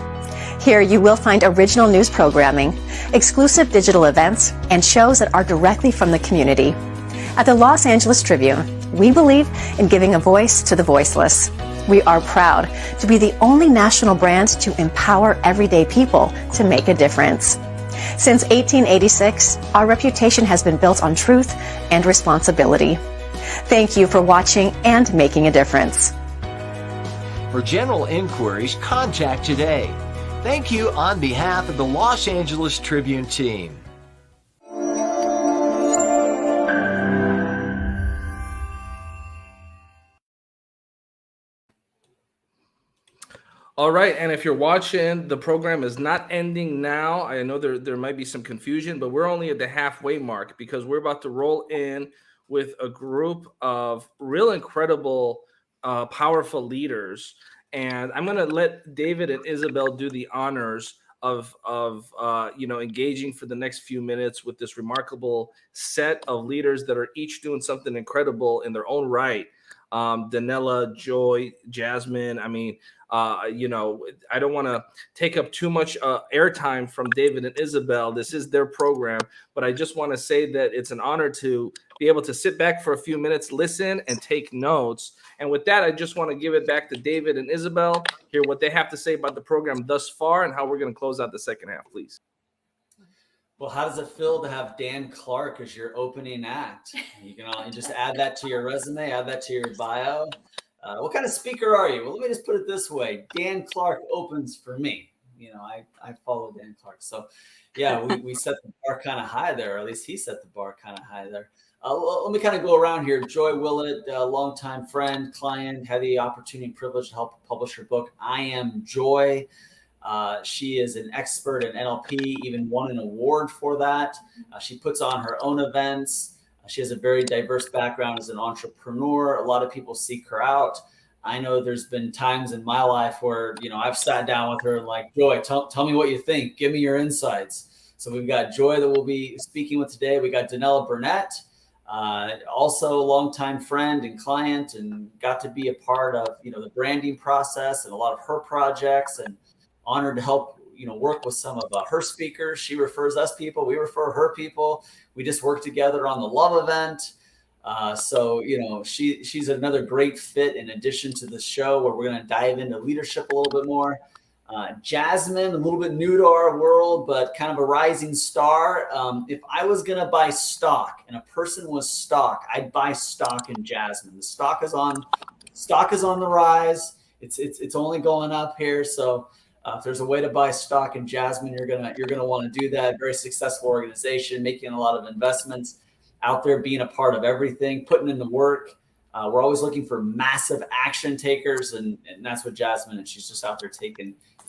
Here you will find original news programming, exclusive digital events, and shows that are directly from the community. At the Los Angeles Tribune, we believe in giving a voice to the voiceless. We are proud to be the only national brand to empower everyday people to make a difference. Since 1886, our reputation has been built on truth and responsibility. Thank you for watching and making a difference. For general inquiries, contact today. Thank you on behalf of the Los Angeles Tribune team. All right, and if you're watching, the program is not ending now. I know there might be some confusion, but we're only at the halfway mark because we're about to roll in with a group of real incredible, powerful leaders. And I'm going to let David and Isabel do the honors of engaging for the next few minutes with this remarkable set of leaders that are each doing something incredible in their own right. Danella, Joy, Jasmine. I mean, I don't want to take up too much airtime from David and Isabel. This is their program, but I just want to say that it's an honor to be able to sit back for a few minutes, listen, and take notes. And with that, I just want to give it back to David and Isabel, hear what they have to say about the program thus far and how we're going to close out the second half, please. Well, how does it feel to have Dan Clark as your opening act? You just add that to your resume, add that to your bio. What kind of speaker are you? Well, let me just put it this way. Dan Clark opens for me. I follow Dan Clark. So, yeah, we set the bar kind of high there, or at least he set the bar kind of high there. Let me kind of go around here. Joy Willett, longtime friend, client, had the opportunity and privilege to help publish her book, I Am Joy. She is an expert in NLP, even won an award for that. She puts on her own events. She has a very diverse background as an entrepreneur. A lot of people seek her out. I know there's been times in my life where, I've sat down with her and like, Joy, tell me what you think. Give me your insights. So we've got Joy that we'll be speaking with today. We got Danella Burnett, also a longtime friend and client, and got to be a part of, the branding process and a lot of her projects, and honored to help, work with some of her speakers. She refers us people. We refer her people. We just worked together on the Love event. So she's another great fit in addition to the show where we're going to dive into leadership a little bit more. Jasmine, a little bit new to our world, but kind of a rising star. If I was going to buy stock and a person was stock, I'd buy stock in Jasmine. The stock is on the rise. It's only going up here. So if there's a way to buy stock in Jasmine, you're gonna want to do that. Very successful organization, making a lot of investments out there, being a part of everything, putting in the work. We're always looking for massive action takers, and that's what Jasmine, and she's just out there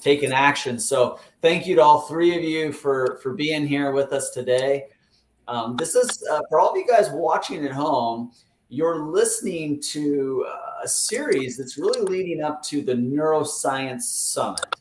taking action. So thank you to all three of you for being here with us today. This is for all of you guys watching at home. You're listening to a series that's really leading up to the Neuroscience Summit.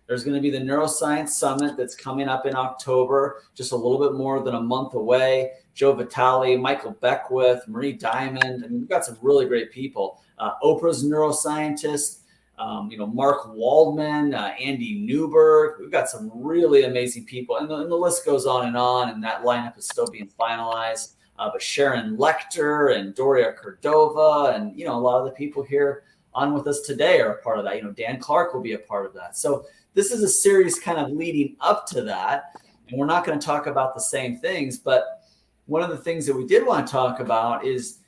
There's going to be the Neuroscience Summit that's coming up in October, just a little bit more than a month away. Joe Vitale, Michael Beckwith, Marie Diamond. I mean, we've got some really great people. Oprah's neuroscientist. Mark Waldman, Andy Newberg. We've got some really amazing people, and the list goes on, and that lineup is still being finalized. But Sharon Lecter and Doria Cordova, and a lot of the people here on with us today are a part of that. Dan Clark will be a part of that. So this is a series kind of leading up to that, and we're not going to talk about the same things. But one of the things that we did want to talk about is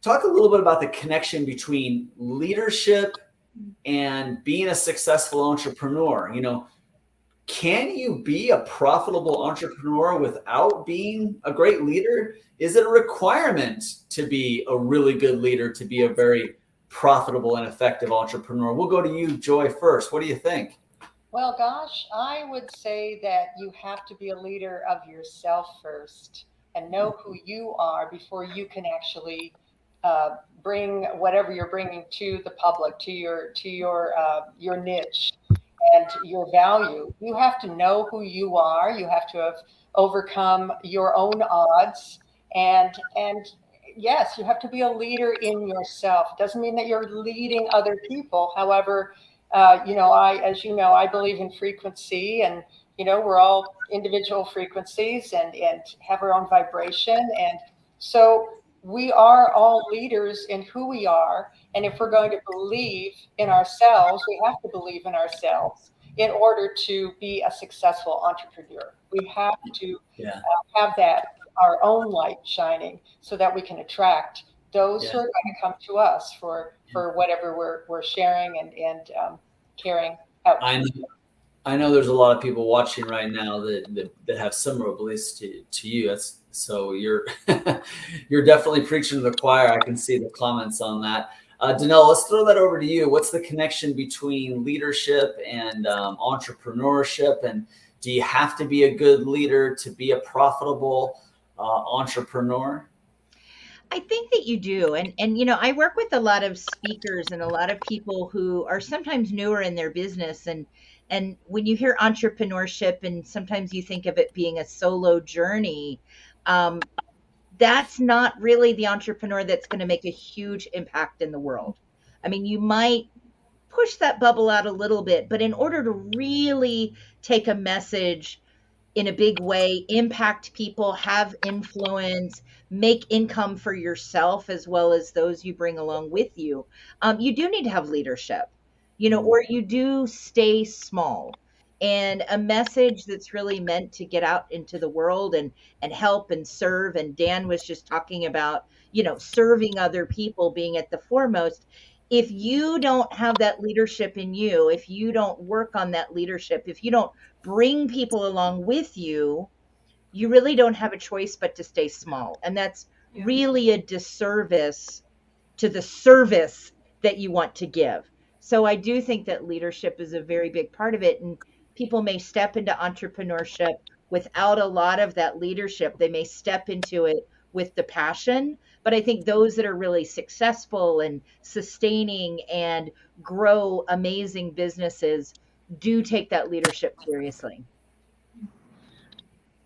talk a little bit about the connection between leadership and being a successful entrepreneur. Can you be a profitable entrepreneur without being a great leader? Is it a requirement to be a really good leader, to be a very profitable and effective entrepreneur? We'll go to you, Joy, first. What do you think? Well, gosh, I would say that you have to be a leader of yourself first and know who you are before you can actually bring whatever you're bringing to the public, to your niche and your value. You have to know who you are. You have to have overcome your own odds, and yes, you have to be a leader in yourself. It doesn't mean that you're leading other people. However, I believe in frequency, and we're all individual frequencies and have our own vibration, and so we are all leaders in who we are. And if we're going to believe in ourselves, we have to believe in ourselves in order to be a successful entrepreneur. We have to have that, our own light shining, so that we can attract those who are going to come to us for whatever we're sharing and carrying out. I know there's a lot of people watching right now that have similar beliefs to you. So you're you're definitely preaching to the choir. I can see the comments on that. Danelle, let's throw that over to you. What's the connection between leadership and entrepreneurship? And do you have to be a good leader to be a profitable entrepreneur? I think that you do. And I work with a lot of speakers and a lot of people who are sometimes newer in their business. And when you hear entrepreneurship, and sometimes you think of it being a solo journey, that's not really the entrepreneur that's going to make a huge impact in the world. I mean, you might push that bubble out a little bit, but in order to really take a message in a big way, impact people, have influence, make income for yourself as well as those you bring along with you, you do need to have leadership, or you do stay small. And a message that's really meant to get out into the world and help and serve. And Dan was just talking about, serving other people being at the foremost. If you don't have that leadership in you, if you don't work on that leadership, if you don't bring people along with you, you really don't have a choice but to stay small. And that's really a disservice to the service that you want to give. So I do think that leadership is a very big part of it. And people may step into entrepreneurship without a lot of that leadership. They may step into it with the passion, but I think those that are really successful and sustaining and grow amazing businesses do take that leadership seriously.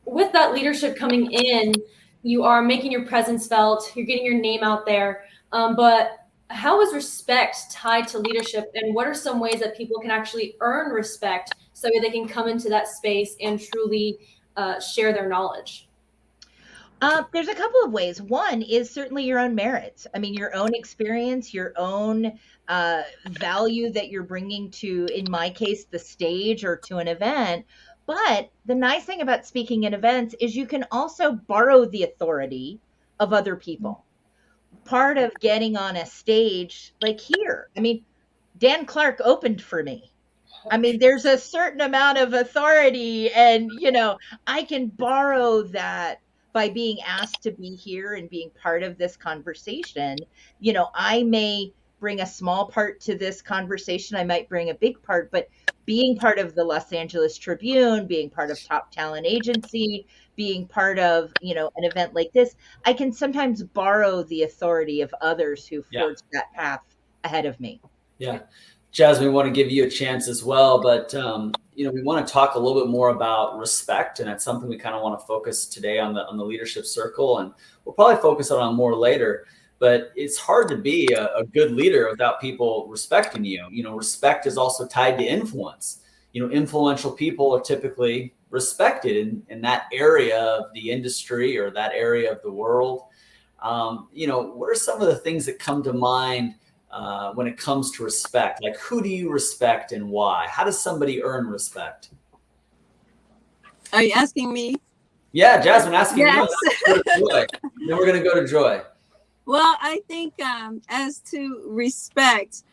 With that leadership coming in, you are making your presence felt, you're getting your name out there, but how is respect tied to leadership, and what are some ways that people can actually earn respect so they can come into that space and truly share their knowledge? There's a couple of ways. One is certainly your own merits. I mean, your own experience, your own value that you're bringing to, in my case, the stage or to an event. But the nice thing about speaking at events is you can also borrow the authority of other people. Part of getting on a stage like here, I mean, Dan Clark opened for me. I mean, there's a certain amount of authority, and, I can borrow that by being asked to be here and being part of this conversation. I may bring a small part to this conversation. I might bring a big part, but being part of the Los Angeles Tribune, being part of Top Talent Agency, being part of, an event like this, I can sometimes borrow the authority of others who forged that path ahead of me. Yeah. Jasmine, we want to give you a chance as well, but we want to talk a little bit more about respect, and that's something we kind of want to focus today on the leadership circle, and we'll probably focus on more later. but it's hard to be a good leader without people respecting you. You know, respect is also tied to influence. You know, influential people are typically respected in that area of the industry or that area of the world. You know, what are some of the things that come to mind when it comes to respect? Like, who do you respect and why? How does somebody earn respect? Are you asking me? Yeah, Jasmine, asking Yes. you. Then we're going to go to Joy. Well, I think as to respect,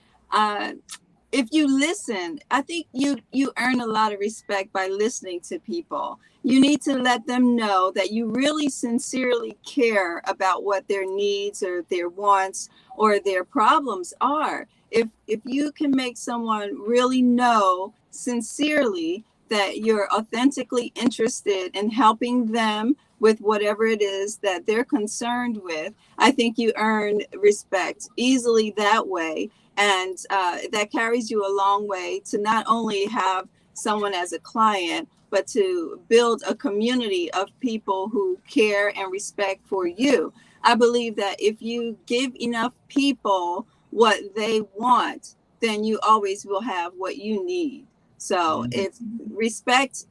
if you listen, I think you earn a lot of respect by listening to people. You need to let them know that you really sincerely care about what their needs or their wants or their problems are. If you can make someone really know sincerely that you're authentically interested in helping them with whatever it is that they're concerned with, I think you earn respect easily that way. And that carries you a long way to not only have someone as a client, but to build a community of people who care and respect for you. I believe that if you give enough people what they want, then you always will have what you need. So if respect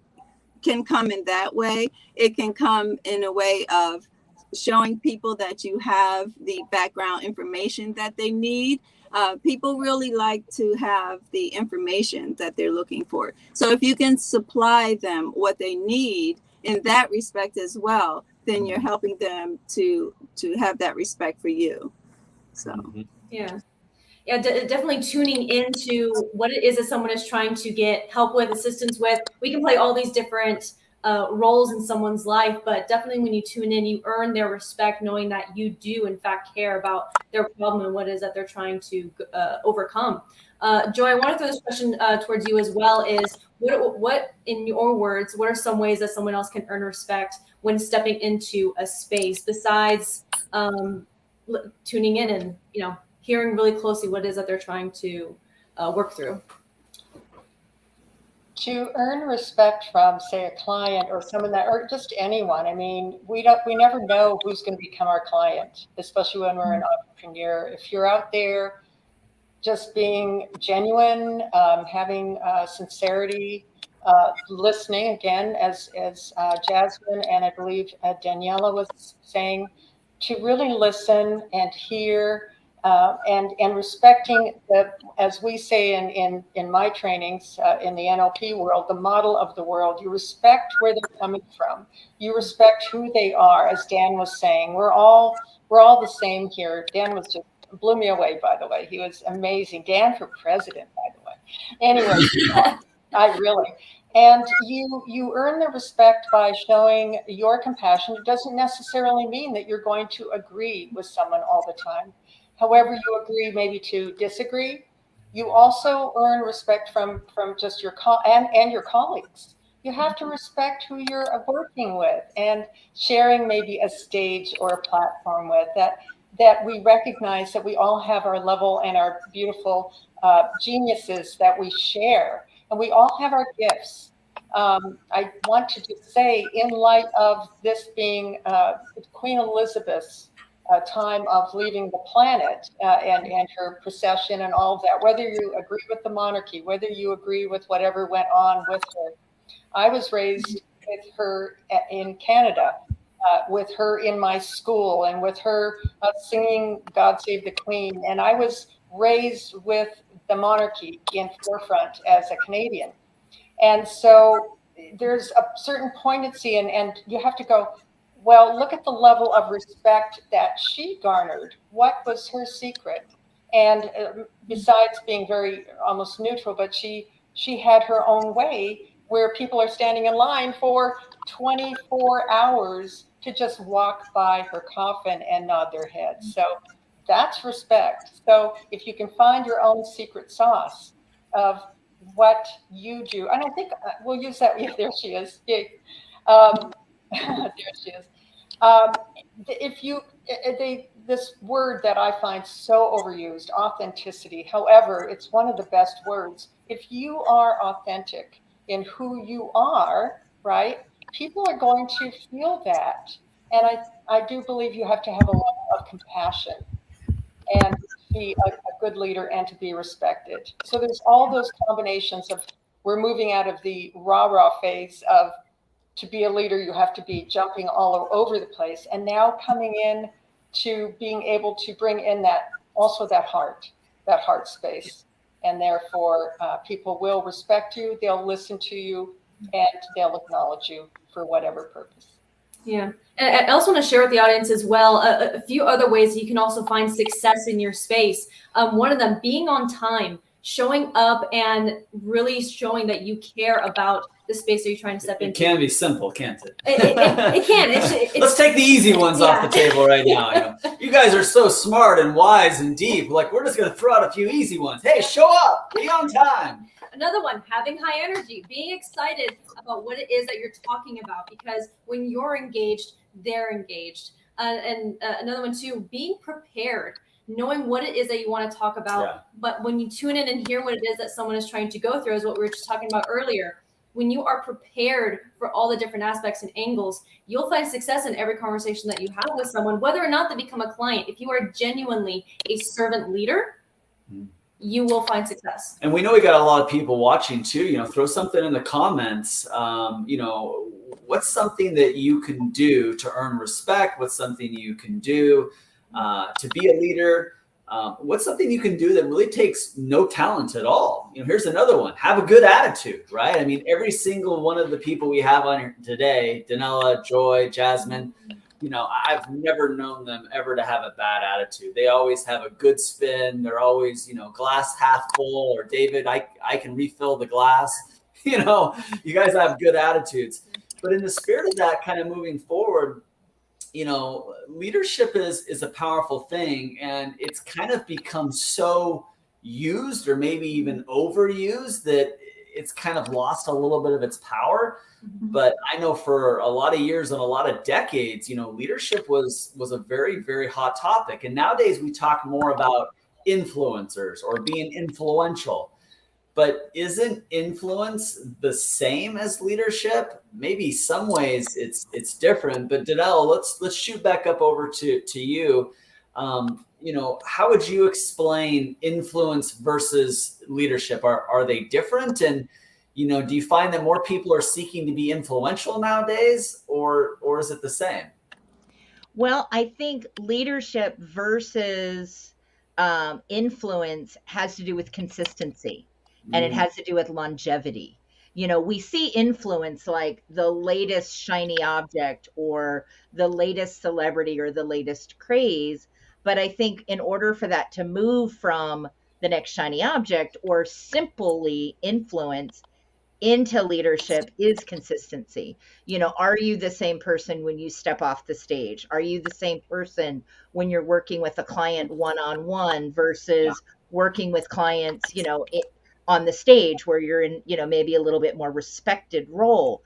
can come in that way, it can come in a way of showing people that you have the background information that they need. People really like to have the information that they're looking for. So if you can supply them what they need in that respect as well, then you're helping them to have that respect for you. So yeah. Yeah, definitely tuning into what it is that someone is trying to get help with, assistance with. We can play all these different roles in someone's life, but definitely when you tune in, you earn their respect, knowing that you do in fact care about their problem and what it is that they're trying to overcome. Joy, I want to throw this question towards you as well. Is what, in your words, what are some ways that someone else can earn respect when stepping into a space besides tuning in and, you know, hearing really closely what it is that they're trying to work through? To earn respect from, say, a client or someone that, or just anyone. I mean, we never know who's going to become our client, especially when we're an entrepreneur. If you're out there just being genuine, having sincerity, listening, again, as Jasmine and I believe Daniela was saying, to really listen and hear, and respecting the, as we say in my trainings in the NLP world, the model of the world. You respect where they're coming from. You respect who they are, as Dan was saying. We're all the same here. Dan was just blew me away, by the way. He was amazing. Dan for president, by the way. Anyway, I really. And you earn the respect by showing your compassion. It doesn't necessarily mean that you're going to agree with someone all the time. However you agree maybe to disagree, you also earn respect from just your and your colleagues. You have to respect who you're working with and sharing maybe a stage or a platform with, that we recognize that we all have our level and our beautiful geniuses that we share, and we all have our gifts. I want to just say, in light of this being Queen Elizabeth's time of leaving the planet and her procession and all of that, whether you agree with the monarchy, whether you agree with whatever went on with her. I was raised with her in Canada, with her in my school, and with her singing God Save the Queen. And I was raised with the monarchy in forefront as a Canadian. And so there's a certain poignancy, and you have to go, well, look at the level of respect that she garnered. What was her secret? And besides being very almost neutral, but she had her own way where people are standing in line for 24 hours to just walk by her coffin and nod their heads. So that's respect. So if you can find your own secret sauce of what you do, and I think we'll use that. Yeah, there she is. Yeah. There she is. If you, this word that I find so overused, authenticity. However, it's one of the best words. If you are authentic in who you are, right, people are going to feel that. And I do believe you have to have a lot of compassion and be a good leader and to be respected. So there's all those combinations of, we're moving out of the rah-rah phase of, to be a leader, you have to be jumping all over the place. And now coming in to being able to bring in that, also that heart space. And therefore, people will respect you, they'll listen to you, and they'll acknowledge you for whatever purpose. Yeah. And I also want to share with the audience as well a few other ways that you can also find success in your space. One of them, being on time, showing up and really showing that you care about the space that you're trying to step into. It can be simple, can't it? It can. It's Let's take the easy ones off the table right now. You guys are so smart and wise and deep. Like, we're just going to throw out a few easy ones. Hey, show up, be on time. Another one, having high energy, being excited about what it is that you're talking about, because when you're engaged, they're engaged. And another one too, being prepared, knowing what it is that you want to talk about. Yeah. But when you tune in and hear what it is that someone is trying to go through, is what we were just talking about earlier. When you are prepared for all the different aspects and angles, you'll find success in every conversation that you have with someone, whether or not they become a client. If you are genuinely a servant leader, you will find success. And we know we got a lot of people watching too. Throw something in the comments. What's something that you can do to earn respect? What's something you can do to be a leader? What's something you can do that really takes no talent at all? Here's another one. Have a good attitude, right? I mean, every single one of the people we have on here today, Danella, Joy, Jasmine, I've never known them ever to have a bad attitude. They always have a good spin. They're always, glass half full, or David, I can refill the glass. You guys have good attitudes. But in the spirit of that, kind of moving forward, leadership is a powerful thing, and it's kind of become so used, or maybe even overused, that it's kind of lost a little bit of its power. But I know for a lot of years and a lot of decades, leadership was a very, very hot topic. And nowadays we talk more about influencers or being influential. But isn't influence the same as leadership? Maybe some ways it's different. But Danelle, let's shoot back up over to you. How would you explain influence versus leadership? Are they different? And do you find that more people are seeking to be influential nowadays, or is it the same? Well, I think leadership versus influence has to do with consistency. And it has to do with longevity. We see influence like the latest shiny object or the latest celebrity or the latest craze. But I think in order for that to move from the next shiny object or simply influence into leadership is consistency. Are you the same person when you step off the stage? Are you the same person when you're working with a client one-on-one versus working with clients, on the stage where you're in, maybe a little bit more respected role?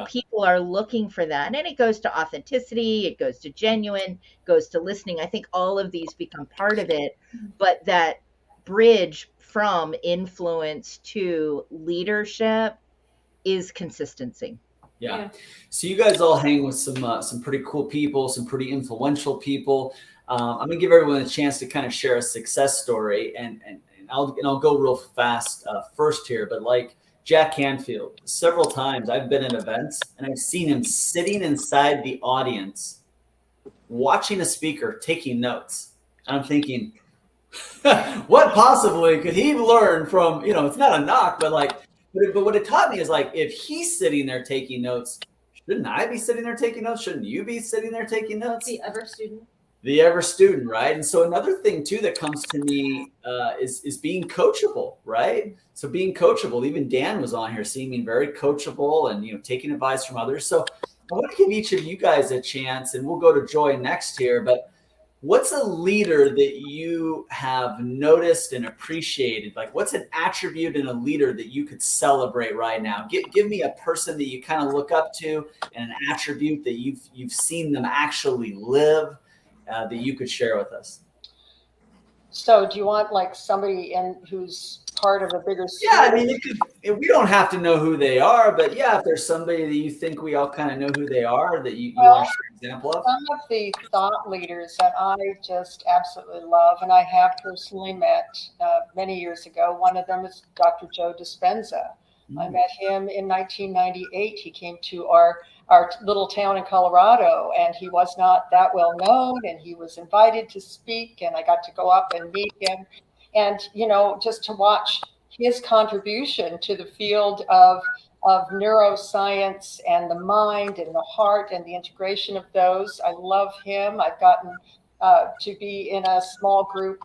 People are looking for that. And it goes to authenticity, it goes to genuine, goes to listening. I think all of these become part of it, but that bridge from influence to leadership is consistency. Yeah. So you guys all hang with some pretty cool people, some pretty influential people. I'm gonna give everyone a chance to kind of share a success story, and I'll go real fast first here. But like Jack Canfield, several times I've been at events and I've seen him sitting inside the audience, watching a speaker, taking notes. And I'm thinking, what possibly could he learn from, it's not a knock, but what it taught me is, like, if he's sitting there taking notes, shouldn't I be sitting there taking notes? Shouldn't you be sitting there taking notes? The ever student, right? And so another thing too that comes to me is being coachable, right? So being coachable. Even Dan was on here seeming very coachable and taking advice from others. So I want to give each of you guys a chance, and we'll go to Joy next here. But what's a leader that you have noticed and appreciated? Like, what's an attribute in a leader that you could celebrate right now? Give me a person that you kind of look up to, and an attribute that you've seen them actually live, that you could share with us. So do you want like somebody who's part of a bigger story. Yeah, I mean, we don't have to know who they are, but yeah, if there's somebody that you think we all kind of know who they are, that you want to share an example of. Some of the thought leaders that I just absolutely love, and I have personally met many years ago. One of them is Dr. Joe Dispenza. I met him in 1998. He came to our little town in Colorado, and he was not that well known, and he was invited to speak, and I got to go up and meet him. And, you know, just to watch his contribution to the field of neuroscience and the mind and the heart and the integration of those. I love him. I've gotten to be in a small group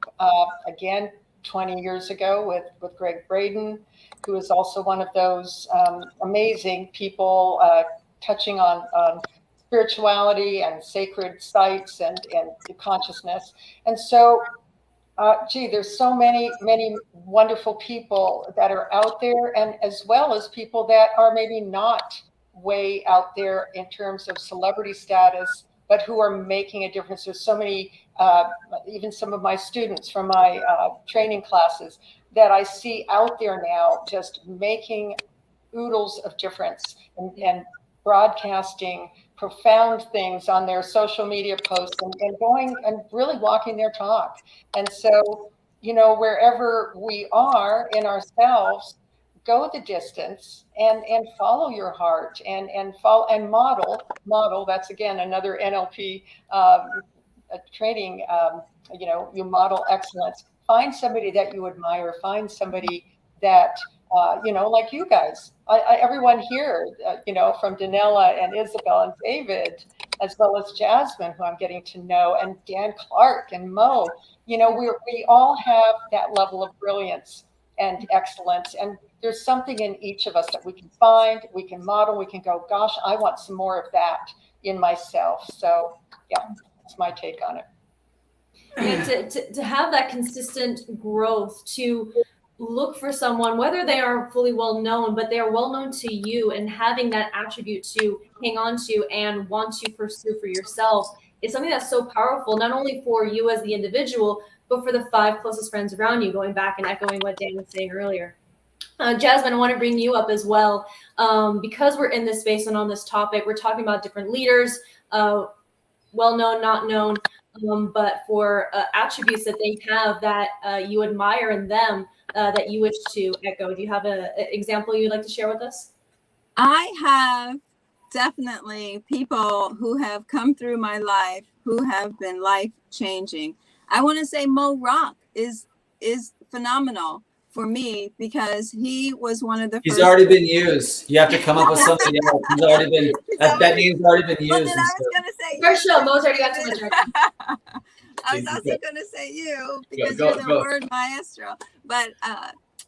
again 20 years ago with Greg Braden, who is also one of those amazing people touching on spirituality and sacred sites and consciousness. And so, there's so many wonderful people that are out there, and as well as people that are maybe not way out there in terms of celebrity status, but who are making a difference. There's so many, even some of my students from my training classes that I see out there now just making oodles of difference and broadcasting profound things on their social media posts and going and really walking their talk. And so, you know, wherever we are in ourselves, go the distance and follow your heart and follow and model. That's again another NLP training. You know, you model excellence. Find somebody that you admire. Find somebody that you know, like you guys. Everyone here, you know, from Danella and Isabel and David, as well as Jasmine, who I'm getting to know, and Dan Clark and Mo. You know, we all have that level of brilliance and excellence, and there's something in each of us that we can find, we can model, we can go, gosh, I want some more of that in myself. So yeah, that's my take on it. And to have that consistent growth, to look for someone, whether they are fully well known, but they are well known to you, and having that attribute to hang on to and want to pursue for yourself is something that's so powerful, not only for you as the individual, but for the 5 closest friends around you, going back and echoing what Dan was saying earlier. Jasmine, I want to bring you up as well, because we're in this space and on this topic. We're talking about different leaders, well known, not known, but for attributes that they have that you admire in them, that you wish to echo. Do you have an example you'd like to share with us? I have definitely people who have come through my life who have been life changing. I want to say Mo Rock is phenomenal for me, because he was one of the He's first. already been used. You have to come up with something else. He's already been, that name's already been used. Well, then I was going to say First show, Mo's already got too much. I was also going to say you, because you're the word maestro. But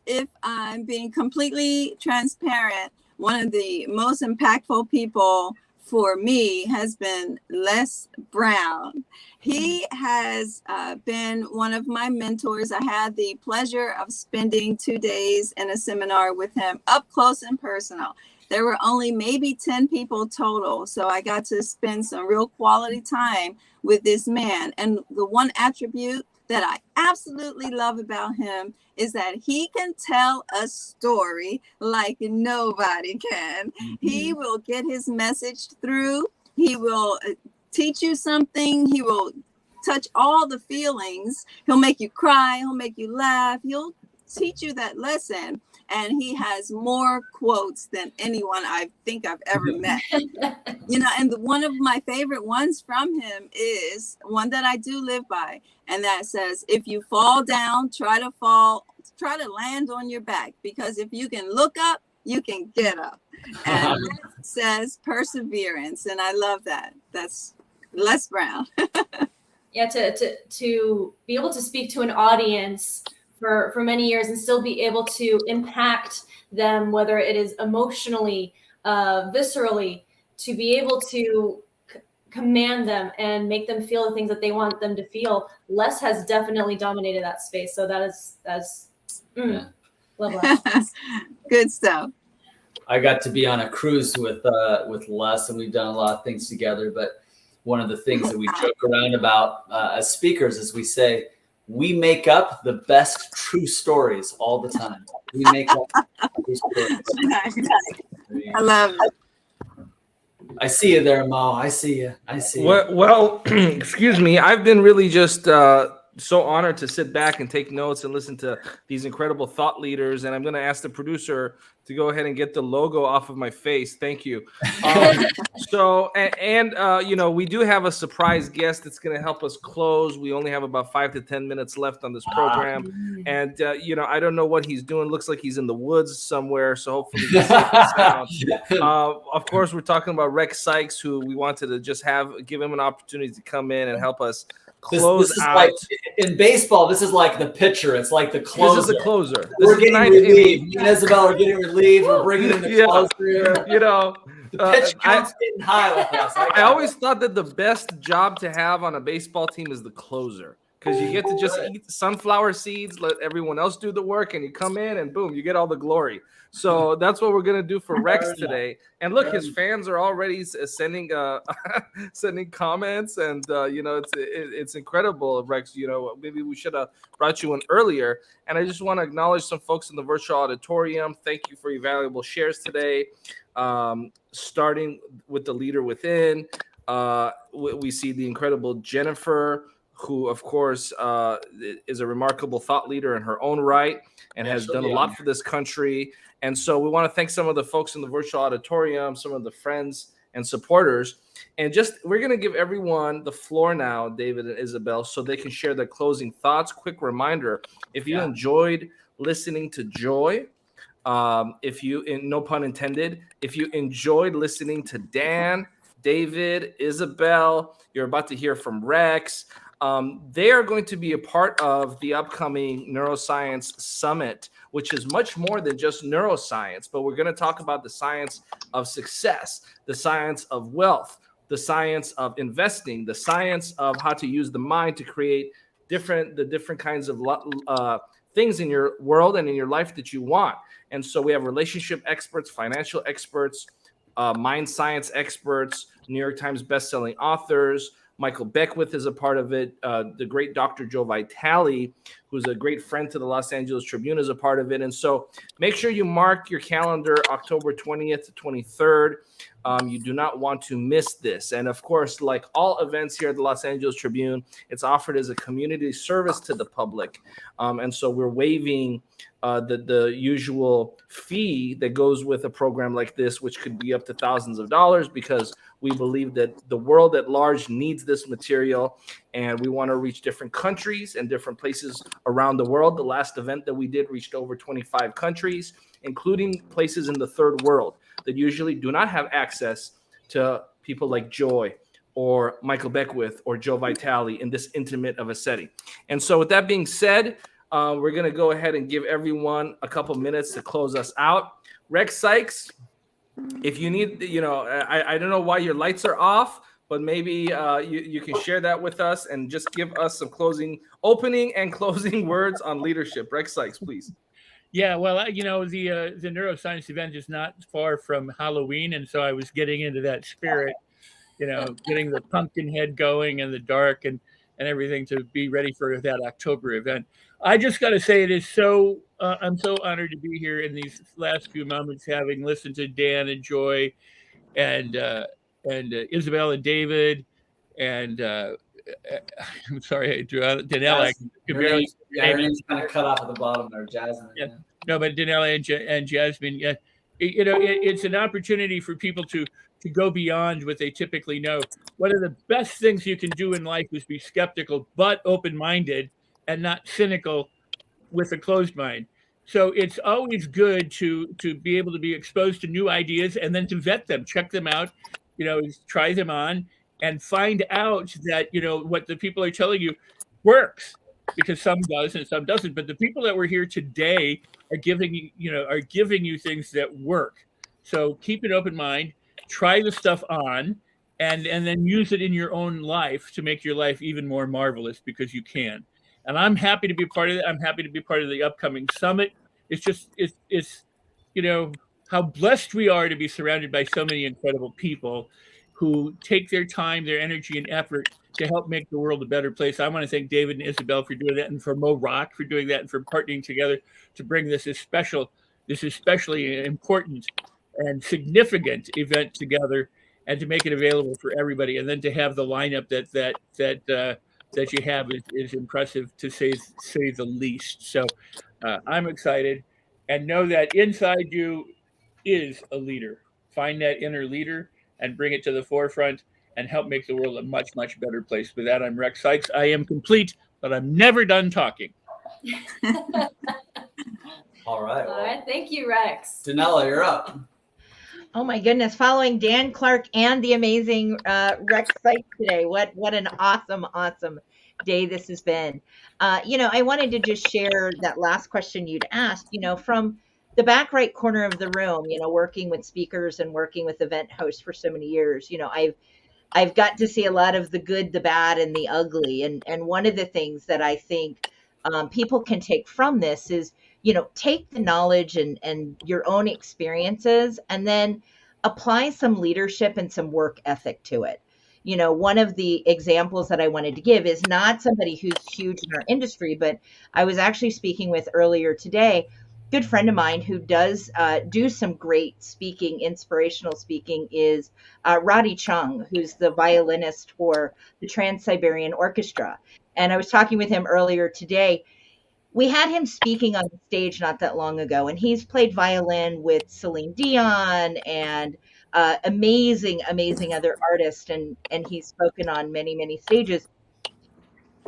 if I'm being completely transparent, one of the most impactful people for me has been Les Brown. He has been one of my mentors. I had the pleasure of spending 2 days in a seminar with him, up close and personal. There were only maybe 10 people total, so I got to spend some real quality time with this man. And the one attribute that I absolutely love about him is that he can tell a story like nobody can. Mm-hmm. He will get his message through. He will teach you something. He will touch all the feelings. He'll make you cry. He'll make you laugh. He'll teach you that lesson. And he has more quotes than anyone I think I've ever met. You know, and one of my favorite ones from him is one that I do live by. And that says, if you fall down, try to land on your back, because if you can look up, you can get up. And it says perseverance. And I love that. That's Les Brown. Yeah, to be able to speak to an audience for many years and still be able to impact them, whether it is emotionally, viscerally, to be able to command them and make them feel the things that they want them to feel. Les has definitely dominated that space. So that's love Les. Good stuff. I got to be on a cruise with Les, and we've done a lot of things together. But one of the things that we joke around about as speakers is we say, we make up the best true stories all the time. We make up true stories. I love it. I see you there, Mo. I see you. I see you. Well, excuse me. I've been really just so honored to sit back and take notes and listen to these incredible thought leaders. And I'm going to ask the producer to go ahead and get the logo off of my face. Thank you. You know, we do have a surprise guest that's going to help us close. We only have about 5 to 10 minutes left on this program. And, you know, I don't know what he's doing. Looks like he's in the woods somewhere. So hopefully he's safe and sound. Of course, we're talking about Rex Syke, who we wanted to just give him an opportunity to come in and help us close this is out. like in baseball. This is like the pitcher. It's like the closer. This is the closer. We're getting relieved. Me and Isabel are getting relieved. We're bringing in the closer. You know, the pitch count's getting high with us. I always thought that the best job to have on a baseball team is the closer, because you get to just eat sunflower seeds, let everyone else do the work, and you come in and boom, you get all the glory. So that's what we're gonna do for Rex today. And look, his fans are already sending sending comments, and you know, it's incredible, Rex. You know, maybe we should have brought you in earlier. And I just want to acknowledge some folks in the virtual auditorium. Thank you for your valuable shares today. Starting with the leader within, we see the incredible Jennifer, who, of course, is a remarkable thought leader in her own right and has done a lot for this country. And so we want to thank some of the folks in the virtual auditorium, some of the friends and supporters. And we're going to give everyone the floor now, David and Isabel, so they can share their closing thoughts. Quick reminder, if you enjoyed listening to Joy, no pun intended, if you enjoyed listening to Dan, David, Isabel, you're about to hear from Rex. They are going to be a part of the upcoming Neuroscience Summit, which is much more than just neuroscience, but we're going to talk about the science of success, the science of wealth, the science of investing, the science of how to use the mind to create the different kinds of things in your world and in your life that you want. And so we have relationship experts, financial experts, mind science experts, New York Times bestselling authors. Michael Beckwith is a part of it. The great Dr. Joe Vitale, who's a great friend to the Los Angeles Tribune, is a part of it. And so make sure you mark your calendar October 20th to 23rd. You do not want to miss this. And of course, like all events here at the Los Angeles Tribune, it's offered as a community service to the public. And so we're waiving the usual fee that goes with a program like this, which could be up to thousands of dollars, because we believe that the world at large needs this material, and we want to reach different countries and different places around the world. The last event that we did reached over 25 countries, including places in the third world that usually do not have access to people like Joy or Michael Beckwith or Joe Vitale in this intimate of a setting. And so with that being said, we're going to go ahead and give everyone a couple minutes to close us out. Rex Sykes, if you need, I don't know why your lights are off, but maybe you can share that with us and just give us some opening and closing words on leadership. Rex Sykes, please. Yeah, well, the neuroscience event is not far from Halloween, and so I was getting into that spirit, getting the pumpkin head going in the dark and everything to be ready for that October event. I just got to say, it is so I'm so honored to be here in these last few moments, having listened to Dan and Joy and Isabel and David and I'm sorry, I drew out Danelle. Her name's kind of cut off at the bottom there, Jasmine. Yeah. No, but Danelle and Jasmine, it's an opportunity for people to go beyond what they typically know. One of the best things you can do in life is be skeptical, but open-minded and not cynical with a closed mind. So it's always good to be able to be exposed to new ideas and then to vet them, check them out, try them on and find out that, what the people are telling you works, because some does and some doesn't. But the people that were here today are giving you things that work. So keep an open mind, try the stuff on, and then use it in your own life to make your life even more marvelous, because you can. And I'm happy to be part of it. I'm happy to be part of the upcoming summit. It's how blessed we are to be surrounded by so many incredible people. who take their time, their energy, and effort to help make the world a better place. I want to thank David and Isabel for doing that, and for Mo Rock for doing that, and for partnering together to bring this especially important and significant event together, and to make it available for everybody. And then to have the lineup that you have is impressive, to say the least. So I'm excited, and know that inside you is a leader. Find that inner leader and bring it to the forefront and help make the world a much, much better place. With that, I'm Rex Sykes. I am complete, but I'm never done talking. All right. All right. Thank you, Rex. Danella, you're up. Oh my goodness, following Dan Clark and the amazing Rex Syke today. What an awesome day this has been. I wanted to just share that last question you'd asked, from the back right corner of the room, working with speakers and working with event hosts for so many years. I've got to see a lot of the good, the bad, and the ugly. And one of the things that I think people can take from this is, take the knowledge and your own experiences, and then apply some leadership and some work ethic to it. One of the examples that I wanted to give is not somebody who's huge in our industry, but I was actually speaking with earlier today, good friend of mine who does do some great speaking, inspirational speaking, is Roddy Chung, who's the violinist for the Trans-Siberian Orchestra. And I was talking with him earlier today. We had him speaking on the stage not that long ago, and he's played violin with Celine Dion and amazing other artists, and he's spoken on many stages.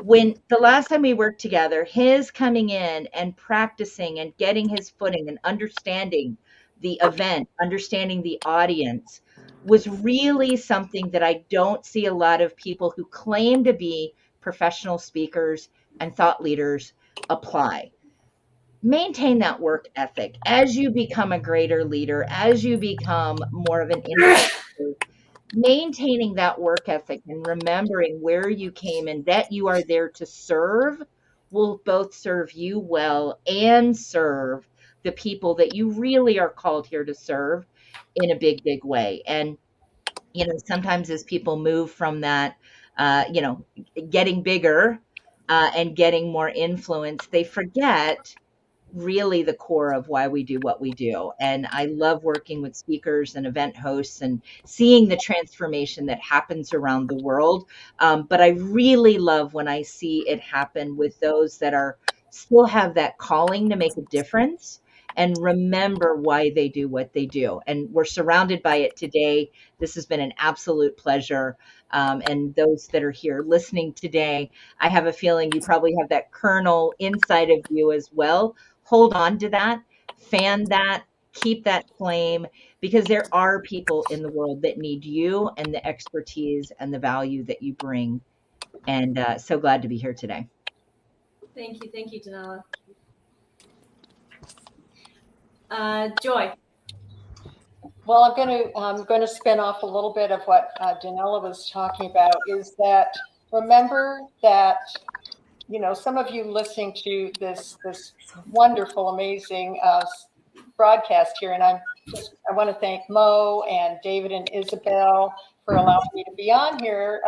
When the last time we worked together, his coming in and practicing and getting his footing and understanding the event, understanding the audience, was really something that I don't see a lot of people who claim to be professional speakers and thought leaders apply. Maintain that work ethic as you become a greater leader, as you become more of an influencer. Maintaining that work ethic and remembering where you came and that you are there to serve will both serve you well and serve the people that you really are called here to serve in a big way. And sometimes as people move from that getting bigger and getting more influence, they forget really the core of why we do what we do. And I love working with speakers and event hosts and seeing the transformation that happens around the world. But I really love when I see it happen with those that are still have that calling to make a difference and remember why they do what they do. And we're surrounded by it today. This has been an absolute pleasure. And those that are here listening today, I have a feeling you probably have that kernel inside of you as well. Hold on to that, fan that, keep that flame, because there are people in the world that need you and the expertise and the value that you bring. And so glad to be here today. Thank you, Danella. Joy. Well, I'm going to spin off a little bit of what Danella was talking about. Is that remember that some of you listening to this wonderful, amazing broadcast here, and I want to thank Mo and David and Isabel for allowing me to be on here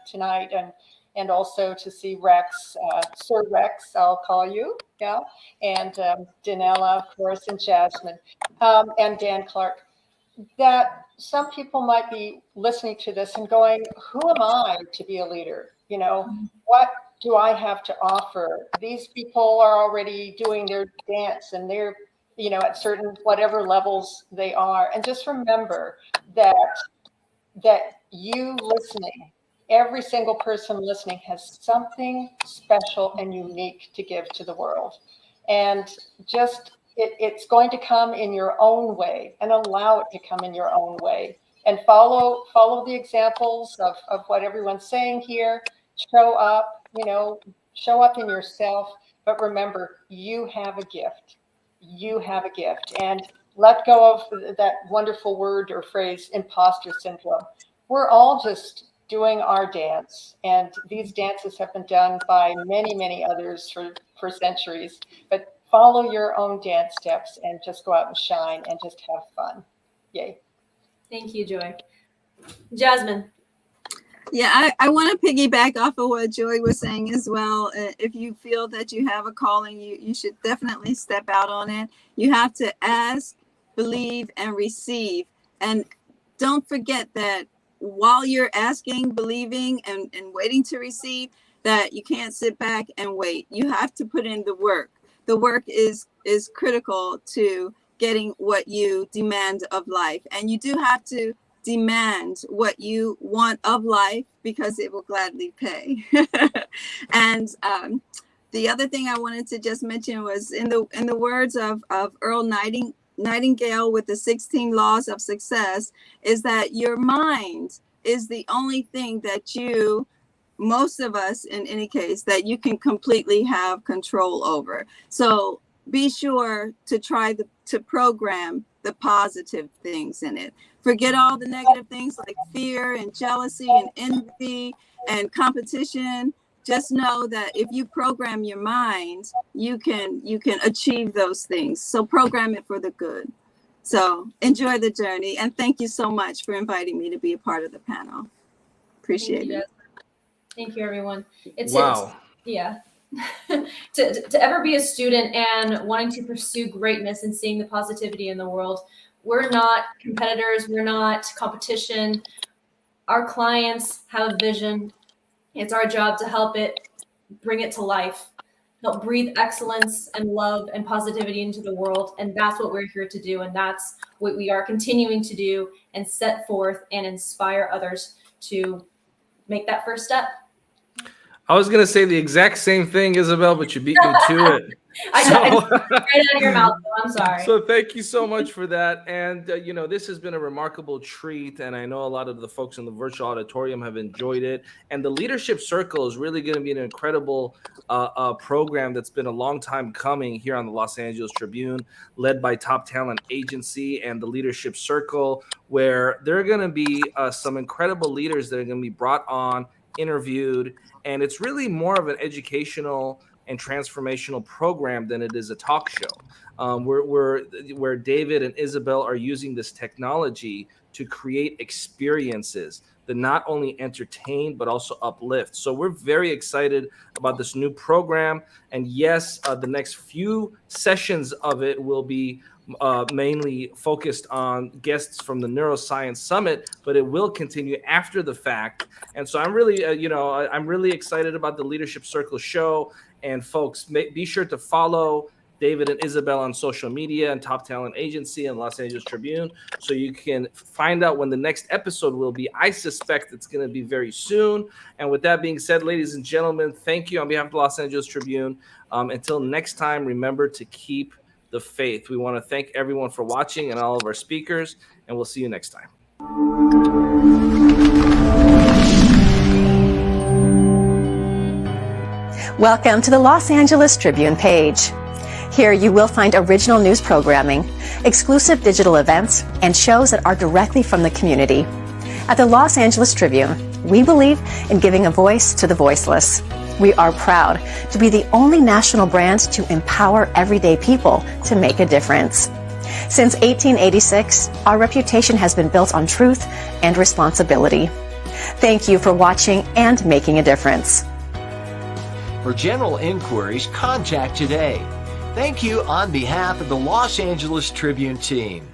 tonight, and also to see Rex, Sir Rex, I'll call you, yeah, and Danella, of course, and Jasmine, and Dan Clark. That some people might be listening to this and going, who am I to be a leader? What do I have to offer? These people are already doing their dance, and they're, at certain whatever levels they are. And just remember that you listening, every single person listening has something special and unique to give to the world. And just it's going to come in your own way, and allow it to come in your own way, and follow the examples of what everyone's saying here. Show up in yourself, but remember, you have a gift. And let go of that wonderful word or phrase, imposter syndrome. We're all just doing our dance, and these dances have been done by many others for centuries, but follow your own dance steps and just go out and shine and just have fun. Yay. Thank you, Joy. Jasmine. Yeah, I want to piggyback off of what Joy was saying as well. If you feel that you have a calling, you should definitely step out on it. You have to ask, believe, and receive. And don't forget that while you're asking, believing, and waiting to receive, that you can't sit back and wait. You have to put in the work. The work is critical to getting what you demand of life. And you do have to demand what you want of life, because it will gladly pay. And the other thing I wanted to just mention was in the words of Earl Nightingale with the 16 laws of success, is that your mind is the only thing that you, most of us in any case, that you can completely have control over. So be sure to try to program the positive things in it. Forget all the negative things like fear and jealousy and envy and competition. Just know that if you program your mind, you can achieve those things. So program it for the good. So enjoy the journey, and thank you so much for inviting me to be a part of the panel. Appreciate it. Thank you, everyone. Wow. Yeah. to ever be a student and wanting to pursue greatness and seeing the positivity in the world. We're not competitors. We're not competition. Our clients have a vision. It's our job to help it, bring it to life, help breathe excellence and love and positivity into the world. And that's what we're here to do. And that's what we are continuing to do, and set forth and inspire others to make that first step. I was going to say the exact same thing, Isabel, but you beat me to it. I know, right out of your mouth, though. I'm sorry. So thank you so much for that. And, this has been a remarkable treat. And I know a lot of the folks in the virtual auditorium have enjoyed it. And the Leadership Circle is really going to be an incredible program that's been a long time coming here on the Los Angeles Tribune, led by Top Talent Agency and the Leadership Circle, where there are going to be some incredible leaders that are going to be brought on, interviewed. And it's really more of an educational and transformational program than it is a talk show. Where David and Isabel are using this technology to create experiences that not only entertain but also uplift. So we're very excited about this new program. And yes, the next few sessions of it will be mainly focused on guests from the Neuroscience Summit, but it will continue after the fact. And so I'm really, I'm really excited about the Leadership Circle show. And folks, be sure to follow David and Isabel on social media and Top Talent Agency and Los Angeles Tribune, so you can find out when the next episode will be. I suspect it's going to be very soon. And with that being said, ladies and gentlemen, thank you on behalf of the Los Angeles Tribune. Until next time, remember to keep the faith. We want to thank everyone for watching and all of our speakers, and we'll see you next time. Welcome to the Los Angeles Tribune page. Here you will find original news programming, exclusive digital events, and shows that are directly from the community. At the Los Angeles Tribune, we believe in giving a voice to the voiceless. We are proud to be the only national brand to empower everyday people to make a difference. Since 1886, our reputation has been built on truth and responsibility. Thank you for watching and making a difference. For general inquiries, contact today. Thank you on behalf of the Los Angeles Tribune team.